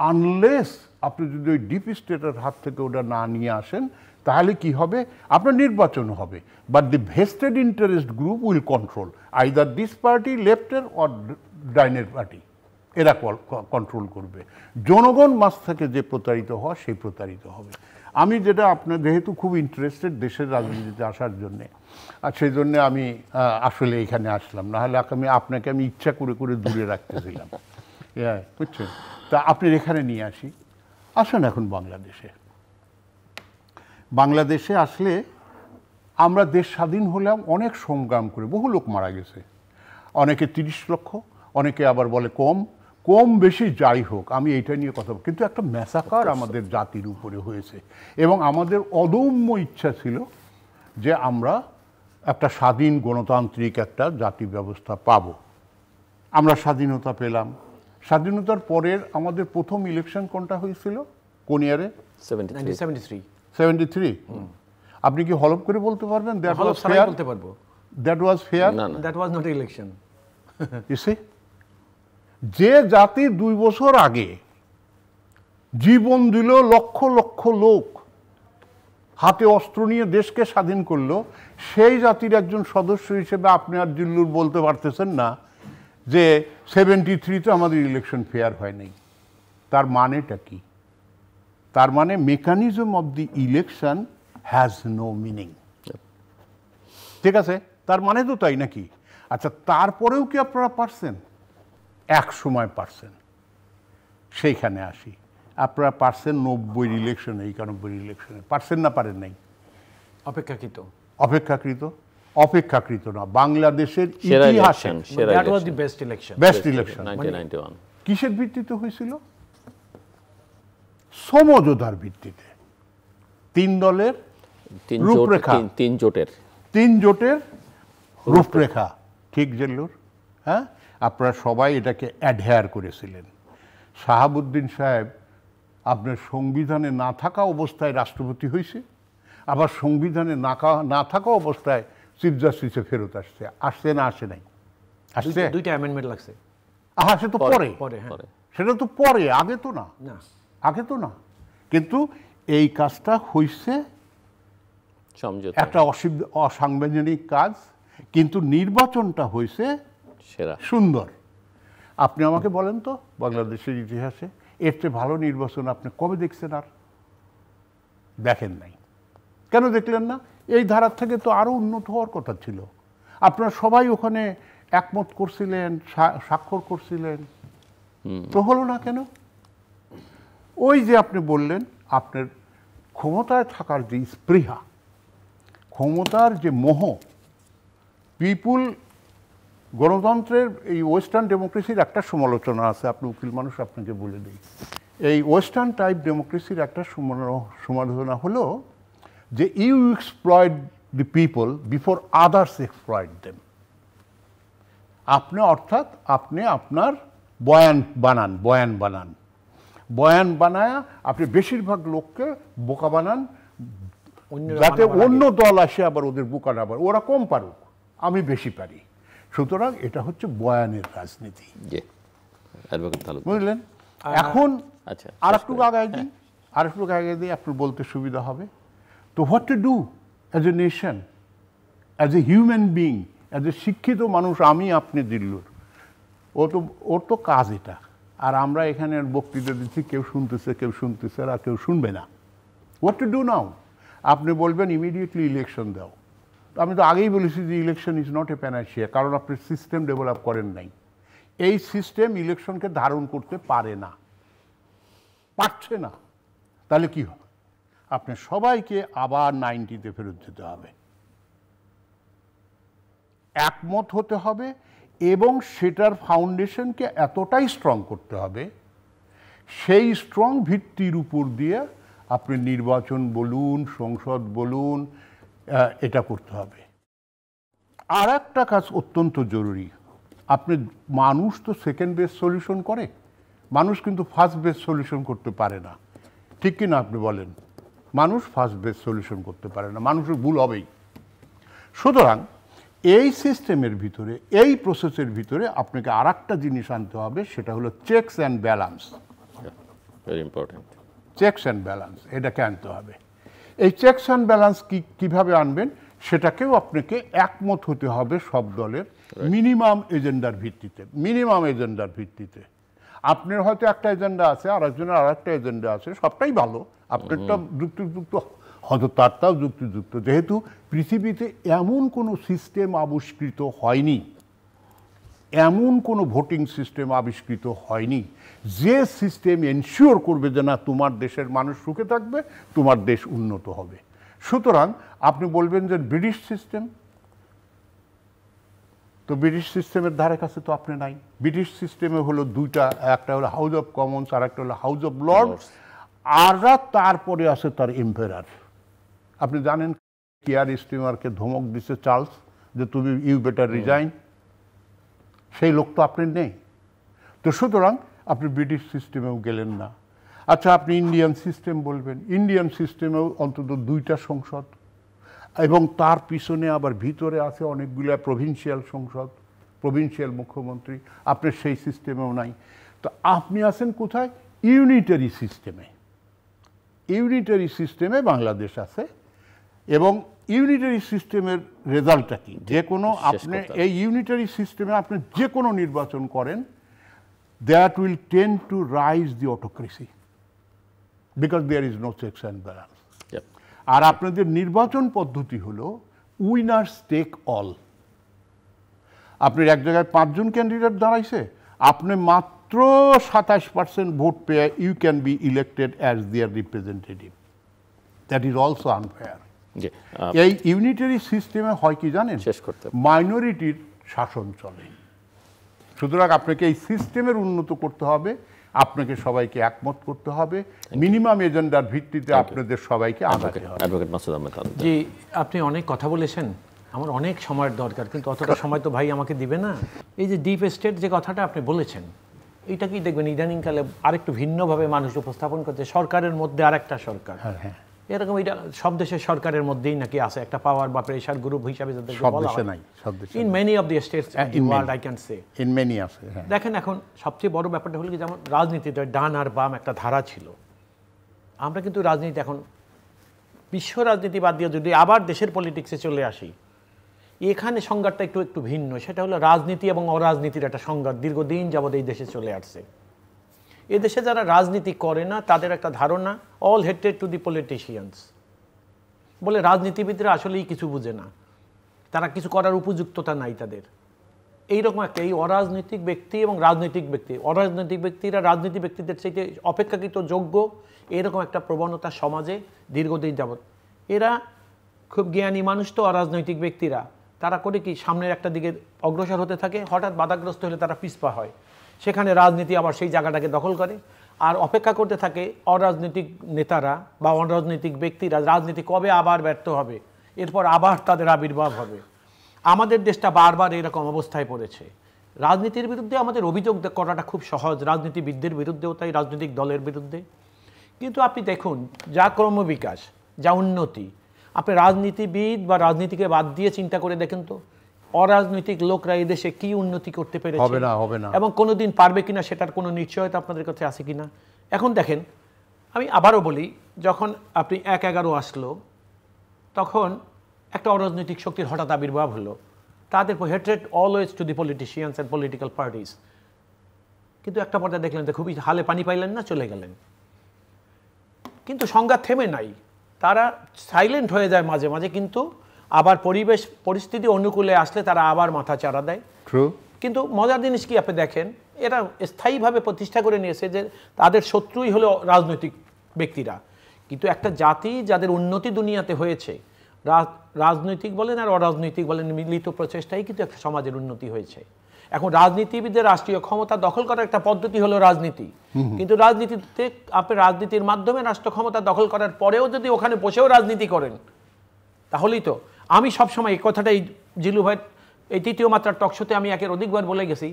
আনলেস আপনি যদি ওই ডিপ স্টেটের হাত থেকে ওটা না নিয়ে আসেন তাহলে কি হবে, আপনার নির্বাচন হবে, but the vested interest group will control either this party, লেফটের অর ডাইনের পার্টি, এরা কন্ট্রোল করবে। জনগণ মাঝ থেকে যে প্রতারিত হওয়া সেই প্রতারিত হবে। আমি যেটা আপনার যেহেতু খুব ইন্টারেস্টেড দেশের রাজনীতিতে আসার জন্যে, আর সেই জন্যে আমি আসলে এখানে আসলাম, নাহলে আপনাকে আমি ইচ্ছা করে করে দূরে রাখতেছিলাম, হ্যাঁ বুঝছেন। তা আপনি এখানে নিয়ে আসেন এখন বাংলাদেশে আসলে আমরা দেশ স্বাধীন হলাম অনেক সংগ্রাম করে, বহু লোক মারা গেছে, অনেকে 30 লক্ষ, অনেকে আবার বলে কম বেশি যাই হোক, আমি এইটা নিয়ে কথা বলি, কিন্তু একটা ম্যাসাকার আমাদের জাতির উপরে হয়েছে এবং আমাদের অদম্য ইচ্ছা ছিল যে আমরা একটা স্বাধীন গণতান্ত্রিক একটা জাতি ব্যবস্থা পাবো। আমরা স্বাধীনতা পেলাম। স্বাধীনতার পরের আমাদের প্রথম ইলেকশন কোনটা হয়েছিল, কোন ইয়ারে? 73। আপনি কি হলফ করে বলতে পারবেন দ্যাট ওয়াজ ফেয়ার? বলতে পারবো that was fair, that was not election. যে জাতি 2 বছর আগে জীবন দিল, লক্ষ লক্ষ লোক হাতে অস্ত্র নিয়ে দেশকে স্বাধীন করলো, সেই জাতির একজন সদস্য হিসেবে আপনি আর জিল্লুর বলতে পারতেছেন না যে 73-তে আমাদের ইলেকশন ফেয়ার হয় নাই। তার মানেটা কি? তার মানে mechanism of the election has no meaning, ঠিক আছে? তার মানে তো তাই নাকি? আচ্ছা, তারপরেও কি আপনারা পারছেন? এক সময় পারছেন। সেইখানে আসি, আপনারা পারছেন 90 ইলেকশনে, 91 ইলেকশনে পারছেন না, পারেন নাই? অপেক্ষাকৃত না, বাংলাদেশের ইতিহাসে বেস্ট ইলেকশন। কিসের ভিত্তিতে হয়েছিল? সমঝোতার ভিত্তিতে, 3 দলের রূপরেখা, 3 জোটের রূপরেখা, ঠিক জেল্লুর? হ্যাঁ, আপনারা সবাই এটাকে অ্যাডহেয়ার করেছিলেন। শাহাবুদ্দিন সাহেব আপনার সংবিধানে না থাকা অবস্থায় রাষ্ট্রপতি হয়েছে, আবার সংবিধানে না থাকা অবস্থায় চিফ জাস্টিসে ফেরত আসছে না আসে নাই? আসছে, 2টা অ্যামেন্ডমেন্ট লাগছে। সে তো পরে, সেটা তো পরে, আগে তো না। কিন্তু এই কাজটা হয়েছে একটা অসাংবিধানিক কাজ, কিন্তু নির্বাচনটা হয়েছে সুন্দর। আপনি আমাকে বলেন তো, বাংলাদেশের ইতিহাসে এর চেয়ে ভালো নির্বাচন আপনি কবে দেখছেন? আর দেখেন নাই। কেন দেখলেন না? এই ধারার থেকে তো আরো উন্নত হওয়ার কথা ছিল। আপনারা সবাই ওখানে একমত করছিলেন, স্বাক্ষর করছিলেন, তো হলো না কেন? ওই যে আপনি বললেন, আপনার ক্ষমতায় থাকার যে স্পৃহা, ক্ষমতার যে মোহ, পিপুল, গণতন্ত্রের এই ওয়েস্টার্ন ডেমোক্রেসির একটা সমালোচনা আছে, আপনি উকিল মানুষ, আপনাকে বলে দিই। এই ওয়েস্টার্ন টাইপ ডেমোক্রেসির একটা সমালোচনা হলো যে you exploit the people before others exploit them. অর্থাৎ আপনি আপনার বয়ান বানায় আপনি বেশিরভাগ লোককে বোকা বানান, যাতে অন্য দল আসে আবার ওদের বোকা না, আবার ওরা কম পারুক, আমি বেশি পারি। সুতরাং এটা হচ্ছে বয়ানের রাজনীতি, বুঝলেন? এখন আচ্ছা, আর একটু আগায় দিই, আর একটু আগায় দিই, আপনার বলতে সুবিধা হবে। তো what to do as a nation, as a human being, as a শিক্ষিত মানুষ, আমি আপনি দিল্লুর, ওর তো কাজ এটা। আর আমরা এখানে বক্তৃতা দিচ্ছি, কেউ শুনতেছে আর কেউ শুনবে না। What to do now? আপনি বলবেন ইমিডিয়েটলি ইলেকশন দাও। আমি তো আগেই বলেছি যে election is not a Panacea, কারণ আপনি সিস্টেম ডেভেলপ করেন নাই। এই সিস্টেম ইলেকশনকে ধারণ করতে পারে না, পারছে না। তাহলে কি হবে? আপনি সবাইকে আবার 90-তে ফেরত যেতে হবে, একমত হতে হবে, এবং সেটার ফাউন্ডেশনকে এতটাই স্ট্রং করতে হবে, সেই স্ট্রং ভিত্তির উপর দিয়ে আপনি নির্বাচন বলুন, সংসদ বলুন, এটা করতে হবে। আর একটা কাজ অত্যন্ত জরুরি, আপনি, মানুষ তো সেকেন্ড বেস সলিউশন করে, মানুষ কিন্তু ফার্স্ট বেস সলিউশন করতে পারে না, ঠিক কি না? আপনি বলেন, মানুষ ফার্স্ট বেস সলিউশন করতে পারে না, মানুষের ভুল হবেই। সুতরাং এই সিস্টেমের ভিতরে, এই প্রসেসের ভিতরে আপনাকে আর একটা জিনিস আনতে হবে, সেটা হলো checks and balance. Very important. Checks and balance, এটাকে আনতে হবে। এই চেকস অ্যান্ড ব্যালেন্স কীভাবে আনবেন, সেটাকেও আপনাকে একমত হতে হবে সব দলের, মিনিমাম এজেন্ডার ভিত্তিতে। মিনিমাম এজেন্ডার ভিত্তিতে আপনার হয়তো একটা এজেন্ডা আছে, আর একজনের আর একটা এজেন্ডা আছে, সবটাই ভালো, আপনারটা যুক্তিযুক্ত, হয়তো তারটাও যুক্তিযুক্ত। যেহেতু পৃথিবীতে এমন কোনো সিস্টেম আবিষ্কৃত হয়নি, এমন কোনো ভোটিং সিস্টেম আবিষ্কৃত হয়নি যে সিস্টেম এনশিওর করবে যে না, তোমার দেশের মানুষ সুখে থাকবে, তোমার দেশ উন্নত হবে। সুতরাং আপনি বলবেন যে ব্রিটিশ সিস্টেম, তো ব্রিটিশ সিস্টেমের ধারে কাছে তো আপনি নাই। ব্রিটিশ সিস্টেমে হলো দুইটা, একটা হলো হাউস অফ কমন্স, আর একটা হলো হাউস অফ লর্ডস, আর তারপরে আছে তার এম্পায়ার। আপনি জানেন কিয়ার স্টিমারকে ধমক দিছে চার্লস যে তুমি ইউ বেটার রিজাইন, সেই লোক তো আপনি নেই। তো সুতরাং আপনি ব্রিটিশ সিস্টেমেও গেলেন না। আচ্ছা, আপনি ইন্ডিয়ান সিস্টেম বলবেন, ইন্ডিয়ান সিস্টেমেও অন্তত দুইটা সংসদ, এবং তার পিছনে আবার ভিতরে আছে অনেকগুলো প্রভিন্সিয়াল সংসদ, প্রভিন্সিয়াল মুখ্যমন্ত্রী, আপনার সেই সিস্টেমেও নাই। তো আপনি আছেন কোথায়? ইউনিটারি সিস্টেমে। ইউনিটারি সিস্টেমে বাংলাদেশ আছে, এবং ইউনিটারি সিস্টেমের রেজাল্টটা কি? যে কোনো, আপনি এই ইউনিটারি সিস্টেমে আপনি যে কোনো নির্বাচন করেন, that will tend to rise the autocracy, because there is no checks and balance. আর আপনাদের নির্বাচন পদ্ধতি হলো উইনার্স টেক অল। আপনার এক জায়গায় 5 জন ক্যান্ডিডেট দাঁড়াইছে, আপনি মাত্র 27% ভোট পেয়ে you can be elected as their representative. That is also unfair. এই ইউনিটারি সিস্টেমে হয় কি জানেন? মাইনরিটির শাসন চলে। সুতরাং আপনাকে এই সিস্টেমের উন্নত করতে হবে, আপনাকে সবাইকে একমত করতে হবে, মিনিমাম এজেন্ডার ভিত্তিতে আপনাদের সবাইকে আগাতে হবে। অ্যাডভোকেট মাসুদ আহমেদ। জি, আপনি অনেক কথা বলেছেন, আমার অনেক সময়ের দরকার, কিন্তু অতটা সময় তো ভাই আমাকে দিবে না। এই যে ডিপ স্টেট যে কথাটা আপনি বলেছেন, এইটা কি দেখবেন ইদানিংকালে আরেকটু ভিন্নভাবে মানুষ উপস্থাপন করছে, সরকারের মধ্যে আরেকটা সরকার। হ্যাঁ, এরকম এটা সব দেশের সরকারের মধ্যেই নাকি আছে একটা পাওয়ার বা প্রেশার গ্রুপ হিসাবে যাদেরকে বলা হয়। In many of the states in the world I can say, in many আছে। দেখেন, এখন সবচেয়ে বড় ব্যাপারটা হলো কি, যেমন রাজনীতিতে ডান আর বাম একটা ধারা ছিল, আমরা কিন্তু রাজনীতি এখন বিশ্ব রাজনীতি বাদ দিয়ে যদি আবার দেশের পলিটিক্সে চলে আসি, এখানে সংঘাতটা একটু ভিন্ন। সেটা হলো রাজনীতি এবং অরাজনীতির একটা সংঘাত দীর্ঘদিন যাবৎ এই দেশে চলে আসছে। এদেশে যারা রাজনীতি করে না তাদের একটা ধারণা, all hated to the politicians, বলে রাজনীতিবিদরা আসলেই কিছু বুঝে না, তারা কিছু করার উপযুক্ততা নাই তাদের। এইরকম একটা, এই অরাজনৈতিক ব্যক্তি এবং রাজনৈতিক ব্যক্তি, অরাজনৈতিক ব্যক্তিরা রাজনীতি ব্যক্তিদের চাইতে অপেক্ষাকৃত যোগ্য, এরকম একটা প্রবণতা সমাজে দীর্ঘদিন যাবৎ। এরা খুব জ্ঞানী মানুষ তো, অরাজনৈতিক ব্যক্তিরা, তারা করে কি সামনের একটা দিকে অগ্রসর হতে থাকে, হঠাৎ বাধাগ্রস্ত হলে তারা পিছপা হয়, সেখানে রাজনীতি আবার সেই জায়গাটাকে দখল করে, আর অপেক্ষা করতে থাকে অরাজনৈতিক নেতারা বা অরাজনৈতিক ব্যক্তিরা রাজনীতি কবে আবার ব্যর্থ হবে, এরপর আবার তাদের আবির্ভাব হবে। আমাদের দেশটা বারবার এরকম অবস্থায় পড়েছে। রাজনীতির বিরুদ্ধে আমাদের অভিযোগ করাটা খুব সহজ, রাজনীতিবিদদের বিরুদ্ধেও তাই, রাজনৈতিক দলের বিরুদ্ধে। কিন্তু আপনি দেখুন, যা ক্রমবিকাশ, যা উন্নতি, আপনি রাজনীতিবিদ বা রাজনীতিকে বাদ দিয়ে চিন্তা করে দেখেন তো, অরাজনৈতিক লোকরা এই দেশে কি উন্নতি করতে পেরেছে, হবে না এবং কোনোদিন পারবে কিনা সেটার কোনো নিশ্চয়তা আপনাদের কাছে আছে কিনা? এখন দেখেন, আমি আবারও বলি, যখন আপনি ১/১১ আসলো, তখন একটা অরাজনৈতিক শক্তির হঠাৎ আবির্ভাব হলো, তাদের hatred always to the politicians and political parties. কিন্তু একটা পর্যায়ে দেখলেন যে খুবই হালে পানি পাইলেন না, চলে গেলেন। কিন্তু সংঘাত থেমে নাই, তারা সাইলেন্ট হয়ে যায় মাঝে মাঝে, কিন্তু আবার পরিবেশ পরিস্থিতি অনুকূলে আসলে তারা আবার মাথা চাড়া দেয়। কিন্তু মজার জিনিস কি, আপনি দেখেন এরা স্থায়ীভাবে প্রতিষ্ঠা করে নিয়েছে যে তাদের শত্রুই হলো রাজনৈতিক ব্যক্তিরা। কিন্তু একটা জাতি যাদের উন্নতি দুনিয়াতে হয়েছে, রাজনৈতিক বলেন আর অরাজনৈতিক বলেন, মিলিত প্রচেষ্টাই কিন্তু একটা সমাজের উন্নতি হয়েছে। এখন রাজনীতিবিদদের রাষ্ট্রীয় ক্ষমতা দখল করার একটা পদ্ধতি হলো রাজনীতি, কিন্তু রাজনীতিতে আপনি রাজনীতির মাধ্যমে রাষ্ট্র ক্ষমতা দখল করার পরেও যদি ওখানে বসেও রাজনীতি করেন, তাহলেই তো আমি সবসময় এই কথাটাই জিলু ভাই এই তৃতীয় মাত্রার টকশোতে আমি একের অধিকবার বলে গেছি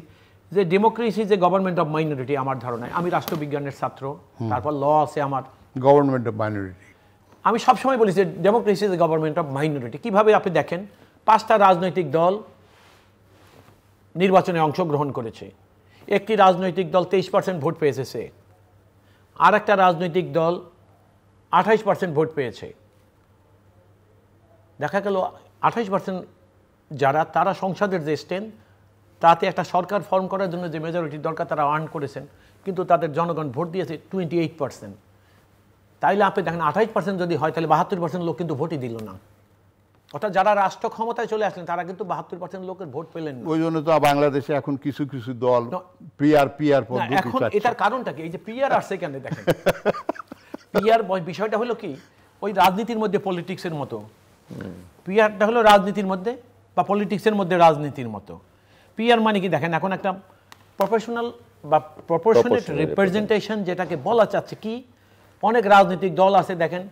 যে democracy is a government of minority. আমার ধারণায়, আমি রাষ্ট্রবিজ্ঞানের ছাত্র, তারপর ল আছে আমার, গভর্নমেন্ট অফ মাইনরিটি। আমি সবসময় বলি যে democracy is a government of minority. কীভাবে আপনি দেখেন, 5টা রাজনৈতিক দল নির্বাচনে অংশগ্রহণ করেছে, একটি রাজনৈতিক দল 23% ভোট পেয়েছে, আর একটা রাজনৈতিক দল 28% ভোট পেয়েছে। দেখা গেল 28% যারা, তারা সংসদের যে স্ট্যান্ড, তাতে একটা সরকার ফর্ম করার জন্য যে মেজরিটি দরকার তারা আর্ন করেছেন, কিন্তু তাদের জনগণ ভোট দিয়েছে 28%। তাইলে আপনি দেখেন 28% যদি হয় তাহলে 72% লোক কিন্তু ভোটই দিল না। অর্থাৎ যারা রাষ্ট্র ক্ষমতায় চলে আসলেন তারা কিন্তু 72% লোকের ভোট পেলেন না। ওই জন্য তো বাংলাদেশে এখন কিছু কিছু দল পিআর পদ্ধতি এখন এটার কারণটা কি? এই যে পিআর আসছে কেন দেখেন, পিআর বিষয়টা হলো কি, ওই রাজনীতির মধ্যে পলিটিক্সের মতো, পিআরটা হলো রাজনীতির মধ্যে বা পলিটিক্সের মধ্যে রাজনীতির মতো। পিআর মানে কি দেখেন, এখন একটা প্রফেশনাল বা প্রপোর্শনেট রিপ্রেজেন্টেশন যেটাকে বলা চাচ্ছে কি, অনেক রাজনৈতিক দল আছে দেখেন,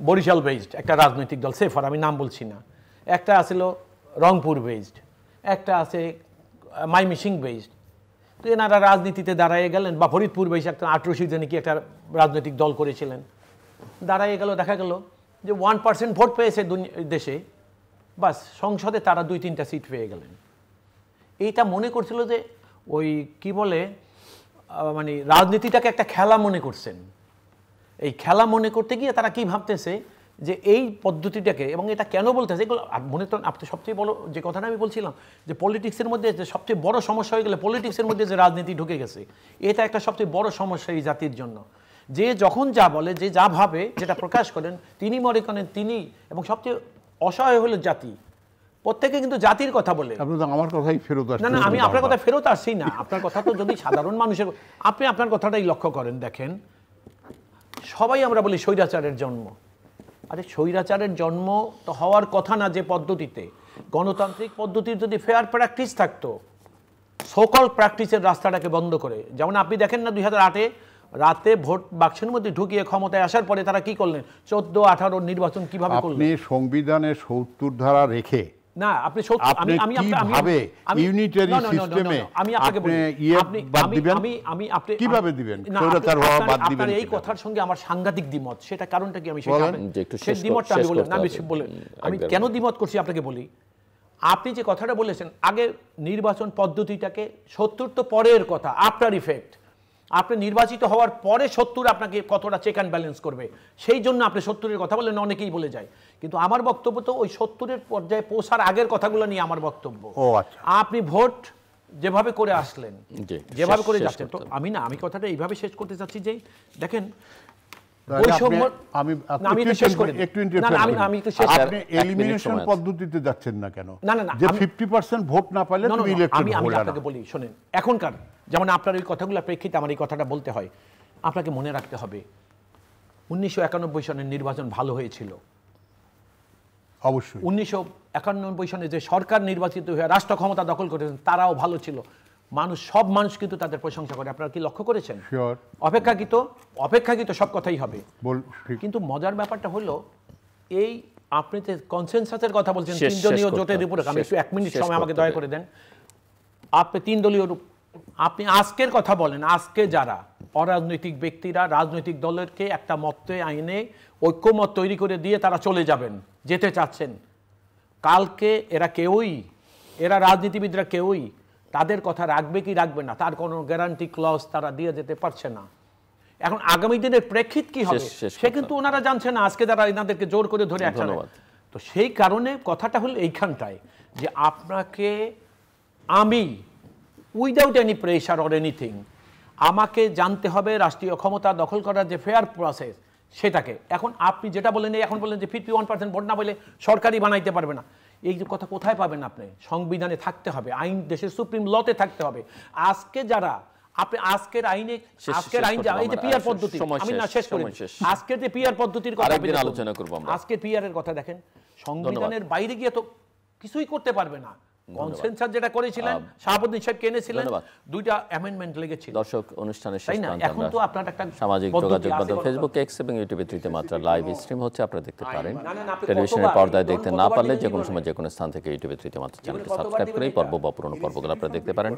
বরিশাল বেসড একটা রাজনৈতিক দল, সেফার, আমি নাম বলছি না, একটা আছিল রংপুর বেসড, একটা আছে মাইমিসিং বেসড। তো এনারা রাজনীতিতে দাঁড়ায় গেলেন, বা ফরিদপুর বেসড একটা 18 জনে কি একটা রাজনৈতিক দল করেছিলেন, দাঁড়ায় গেল, দেখা গেল যে 1% ভোট পেয়েছে দেশে, বাস সংসদে তারা 2-3টা সিট পেয়ে গেলেন। এইটা মনে করছিল যে ওই কি বলে, মানে রাজনীতিটাকে একটা খেলা মনে করছেন। এই খেলা মনে করতে গিয়ে তারা কি ভাবতেছে যে এই পদ্ধতিটাকে, এবং এটা কেন বলতেছে এগুলো মনে তো আপনি সবচেয়ে বড় যে কথাটা আমি বলছিলাম যে পলিটিক্সের মধ্যে যে সবচেয়ে বড় সমস্যা হয়ে গেলে পলিটিক্সের মধ্যে যে রাজনীতি ঢুকে গেছে, এটা একটা সবচেয়ে বড় সমস্যা এই জাতির জন্য। যে যখন যা বলে, যে যা ভাবে, যেটা প্রকাশ করেন, তিনি মনে করেন তিনি, এবং সবচেয়ে অসহায় হলো জাতি। প্রত্যেকে কিন্তু জাতির কথা বলে। আপনি তো আমার কথাই ফেরত আসছেন। না, আমি আপনার কথা ফেরত আসছি না, আপনার কথা তো যদি সাধারণ মানুষের, আপনি আপনার কথাটাই লক্ষ্য করেন, দেখেন সবাই আমরা বলি স্বৈরাচারের জন্ম। আরে স্বৈরাচারের জন্ম তো হওয়ার কথা না, যে পদ্ধতিতে গণতান্ত্রিক পদ্ধতির যদি ফেয়ার প্র্যাকটিস থাকতো, সোকল প্র্যাকটিসের রাস্তাটাকে বন্ধ করে, যেমন আপনি দেখেন না 2008-এ রাতে ভোট বাক্সের মধ্যে ঢুকিয়ে ক্ষমতায় আসার পরে তারা কি করলেন, 14-18 নির্বাচন কিভাবে করলেন। আপনি সংবিধানে 70 ধারা রেখে না, আপনি ইউনিটারি সিস্টেমে কিভাবে দিবেন, আপনার এই কথার সঙ্গে আমার সাংঘাতিক দ্বিমত। সেটা কারণটা কি আমি সেই দ্বিমতটা আমি বললাম না, আমি কেন দ্বিমত করছি আপনাকে বলি। আপনি যে কথাটা বলেছেন, আগে নির্বাচন পদ্ধতিটাকে 70 তো পরের কথা, আফটার ইফেক্ট। আপনি নির্বাচিত হওয়ার পরে 70 আপনাকে কতটা চেক অ্যান্ড ব্যালেন্স করবে, সেই জন্য আপনি 70-এর কথা বলেন, অনেকেই বলে যায়। কিন্তু আমার বক্তব্য তো ওই 70-এর পর্যায়ে পৌঁছার আগের কথাগুলো নিয়ে আমার বক্তব্য। আপনি ভোট যেভাবে করে আসলেন, যেভাবে করে যাচ্ছেন, তো আমি কথাটা এইভাবে শেষ করতে চাচ্ছি যে দেখেন, পদ্ধতিতে যাচ্ছেন না কেন? যে 50% ভোট না পাইলে আমি আপনাকে বলি, শোনেন, এখনকার যেমন আপনার ওই কথাগুলোর প্রেক্ষিতে আমার এই কথাটা বলতে হয়। আপনাকে মনে রাখতে হবে 1991 সনের নির্বাচন ভালো হয়েছিল। অবশ্যই 1991 সনে যে সরকার নির্বাচিত হয়ে রাষ্ট্র ক্ষমতা দখল করেছেন তারাও ভালো ছিল। সব মানুষ কিন্তু তাদের প্রশংসা করে। আপনারা কি লক্ষ্য করেছেন? অপেক্ষাকৃত সব কথাই হবে, কিন্তু মজার ব্যাপারটা হলো এই আপনি যে কনসেনসাসের কথা বলছেন, 3 দলীয় জোটের উপরে, আমি একটু 1 মিনিট সময় আমাকে দয়া করে দেন। আপনি 3 দলীয়, আপনি আজকের কথা বলেন, আজকে যারা অরাজনৈতিক ব্যক্তিরা রাজনৈতিক দলেরকে একটা মতে আইনে ঐক্যমত তৈরি করে দিয়ে তারা চলে যাবেন, যেতে চাচ্ছেন, কালকে এরা রাজনীতিবিদরা কেউই তাদের কথা রাখবে কি রাখবে না তার কোনো গ্যারান্টি ক্লজ তারা দিয়ে যেতে পারছে না। এখন আগামী দিনের প্রেক্ষিত কি হবে সে কিন্তু ওনারা জানছে না, আজকে যারা এনাদেরকে জোর করে ধরে একটা। তো সেই কারণে কথাটা হলো এইখানটায় যে আপনাকে আমি without any pressure or anything আমাকে জানতে হবে রাষ্ট্রীয় ক্ষমতা দখল করার যে ফেয়ার প্রসেস সেটাকে। এখন আপনি যেটা বলেন, এখন বলেন যে 51% ভোট না বলে সরকারই বানাইতে পারবে না, এই যে কথা কোথায় পাবেন আপনি? সংবিধানে থাকতে হবে, আইন দেশের সুপ্রিম লতে থাকতে হবে। আজকে যারা আপনি আজকের আইনে এই যে পিআর পদ্ধতি, আমি না শেষ করি, আজকের যে পিআর পদ্ধতির কথা আলোচনা করব আমরা, আজকে পিআর এর কথা দেখেন, সংবিধানের বাইরে গিয়ে তো কিছুই করতে পারবে না। কনসেনসাস যেটা করেছিলেন শাহাবুদ্দিন সাহেব এনেছিলেন, দুইটা অ্যামেন্ডমেন্ট লেগেছিল। দর্শক, অনুষ্ঠানের শেষ প্রান্তে এখন তো আপনার একটা সামাজিক যোগাযোগ মাধ্যম ফেসবুক, এক্স এবং ইউটিউবে তৃতীয় মাত্রা লাইভ স্ট্রিম হচ্ছে, আপনারা দেখতে পারেন। টেলিভিশনের পর্দায় দেখতে না পারলে যে কোনো সময় যে কোনো স্থান থেকে ইউটিউবে তৃতীয় মাত্রা চ্যানেলটি সাবস্ক্রাইব করে এই পর্ব বা পুরনো পর্বগুলো আপনারা দেখতে পারেন।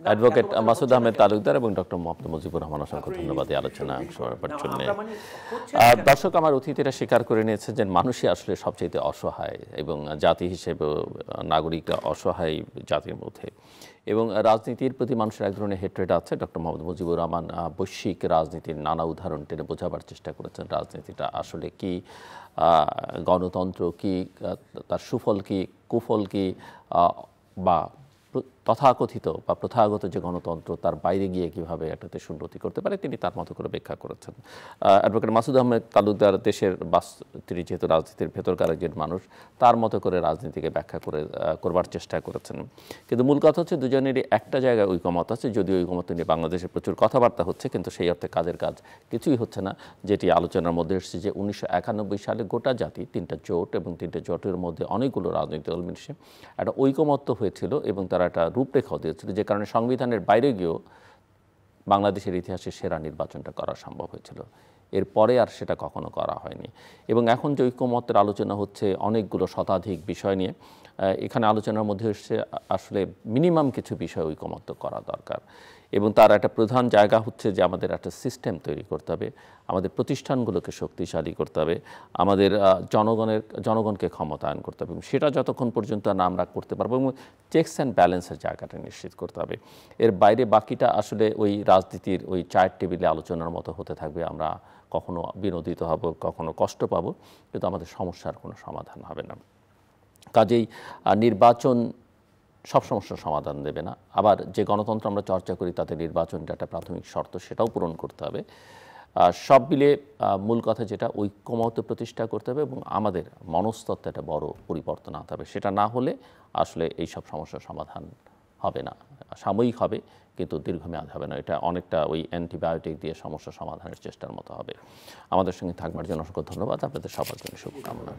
অ্যাডভোকেট মাসুদ আহমেদ তালুকদার এবং ডক্টর মোহাম্মদ মুজিবুর রহমান, অসংখ্য ধন্যবাদ এই আলোচনা অংশ নেওয়ার জন্য। দর্শক, আমার অতিথিরা স্বীকার করে নিয়েছে যে মানুষই আসলে সবচেয়ে অসহায় এবং জাতি হিসেবে নাগরিকরা অসহায় জাতির মধ্যে, এবং রাজনীতির প্রতি মানুষের এক ধরনের হেট্রেড আছে। ডক্টর মোহাম্মদ মুজিবুর রহমান বৈশ্বিক রাজনীতির নানা উদাহরণ টেনে বোঝাবার চেষ্টা করেছেন রাজনীতিটা আসলে কি, গণতন্ত্র কি, তার সুফল কি, কুফল কি, বা তথাকথিত বা প্রথাগত যে গণতন্ত্র তার বাইরে গিয়ে কিভাবে এটাতে উন্নতি করতে পারে তিনি তার মতো করে ব্যাখ্যা করেছেন। অ্যাডভোকেট মাসুদ আহমেদ তালুকদার দেশের তিনি যেহেতু রাজনীতির ভেতরকার একজন মানুষ, তার মতো করে রাজনীতিকে ব্যাখ্যা করবার চেষ্টা করেছেন। কিন্তু মূল কথা হচ্ছে দুজনেরই একটা জায়গায় ঐকমত আছে, যদিও ঐকমত নিয়ে বাংলাদেশে প্রচুর কথাবার্তা হচ্ছে, কিন্তু সেই অর্থে কাজের কাজ কিছুই হচ্ছে না। যেটি আলোচনার মধ্যে এসেছে যে 1991 সালে গোটা জাতি 3টা জোট এবং 3টে জোটের মধ্যে অনেকগুলো রাজনৈতিক দল মিশে একটা ঐকমত্য হয়েছিল এবং তারা একটা রূপরেখাও দিয়েছিল, যে কারণে সংবিধানের বাইরে গিয়েও বাংলাদেশের ইতিহাসে সেরা নির্বাচনটা করা সম্ভব হয়েছিল। এরপরে আর সেটা কখনো করা হয়নি। এবং এখন যে ঐকমত্যের আলোচনা হচ্ছে অনেকগুলো শতাধিক বিষয় নিয়ে, এখানে আলোচনার মধ্যে এসছে আসলে মিনিমাম কিছু বিষয় ঐকমত্য করা দরকার, এবং তার একটা প্রধান জায়গা হচ্ছে যে আমাদের একটা সিস্টেম তৈরি করতে হবে, আমাদের প্রতিষ্ঠানগুলোকে শক্তিশালী করতে হবে, আমাদের জনগণকে ক্ষমতায়ন করতে হবে, এবং সেটা যতক্ষণ পর্যন্ত না আমরা করতে পারবো, এবং চেকস অ্যান্ড ব্যালেন্সের জায়গাটা নিশ্চিত করতে হবে। এর বাইরে বাকিটা আসলে ওই রাজনীতির ওই চায়ের টেবিলে আলোচনার মতো হতে থাকবে। আমরা কখনো বিনোদিত হব, কখনো কষ্ট পাবো, কিন্তু আমাদের সমস্যার কোনো সমাধান হবে না। কাজেই নির্বাচন সব সমস্যার সমাধান দেবে না। আবার যে গণতন্ত্র আমরা চর্চা করি তাতে নির্বাচনটা একটা প্রাথমিক শর্ত, সেটাও পূরণ করতে হবে। সব মিলে মূল কথা যেটা, ঐক্যমত প্রতিষ্ঠা করতে হবে এবং আমাদের মনস্তত্ত্বে একটা বড় পরিবর্তন আনতে হবে। সেটা না হলে আসলে এই সব সমস্যার সমাধান হবে না। সাময়িক হবে কিন্তু দীর্ঘমেয়াদ হবে না। এটা অনেকটা ওই অ্যান্টিবায়োটিক দিয়ে সমস্যা সমাধানের চেষ্টার মতো হবে। আমাদের সঙ্গে থাকবার জন্য অসংখ্য ধন্যবাদ। আপনাদের সবার জন্য শুভকামনা।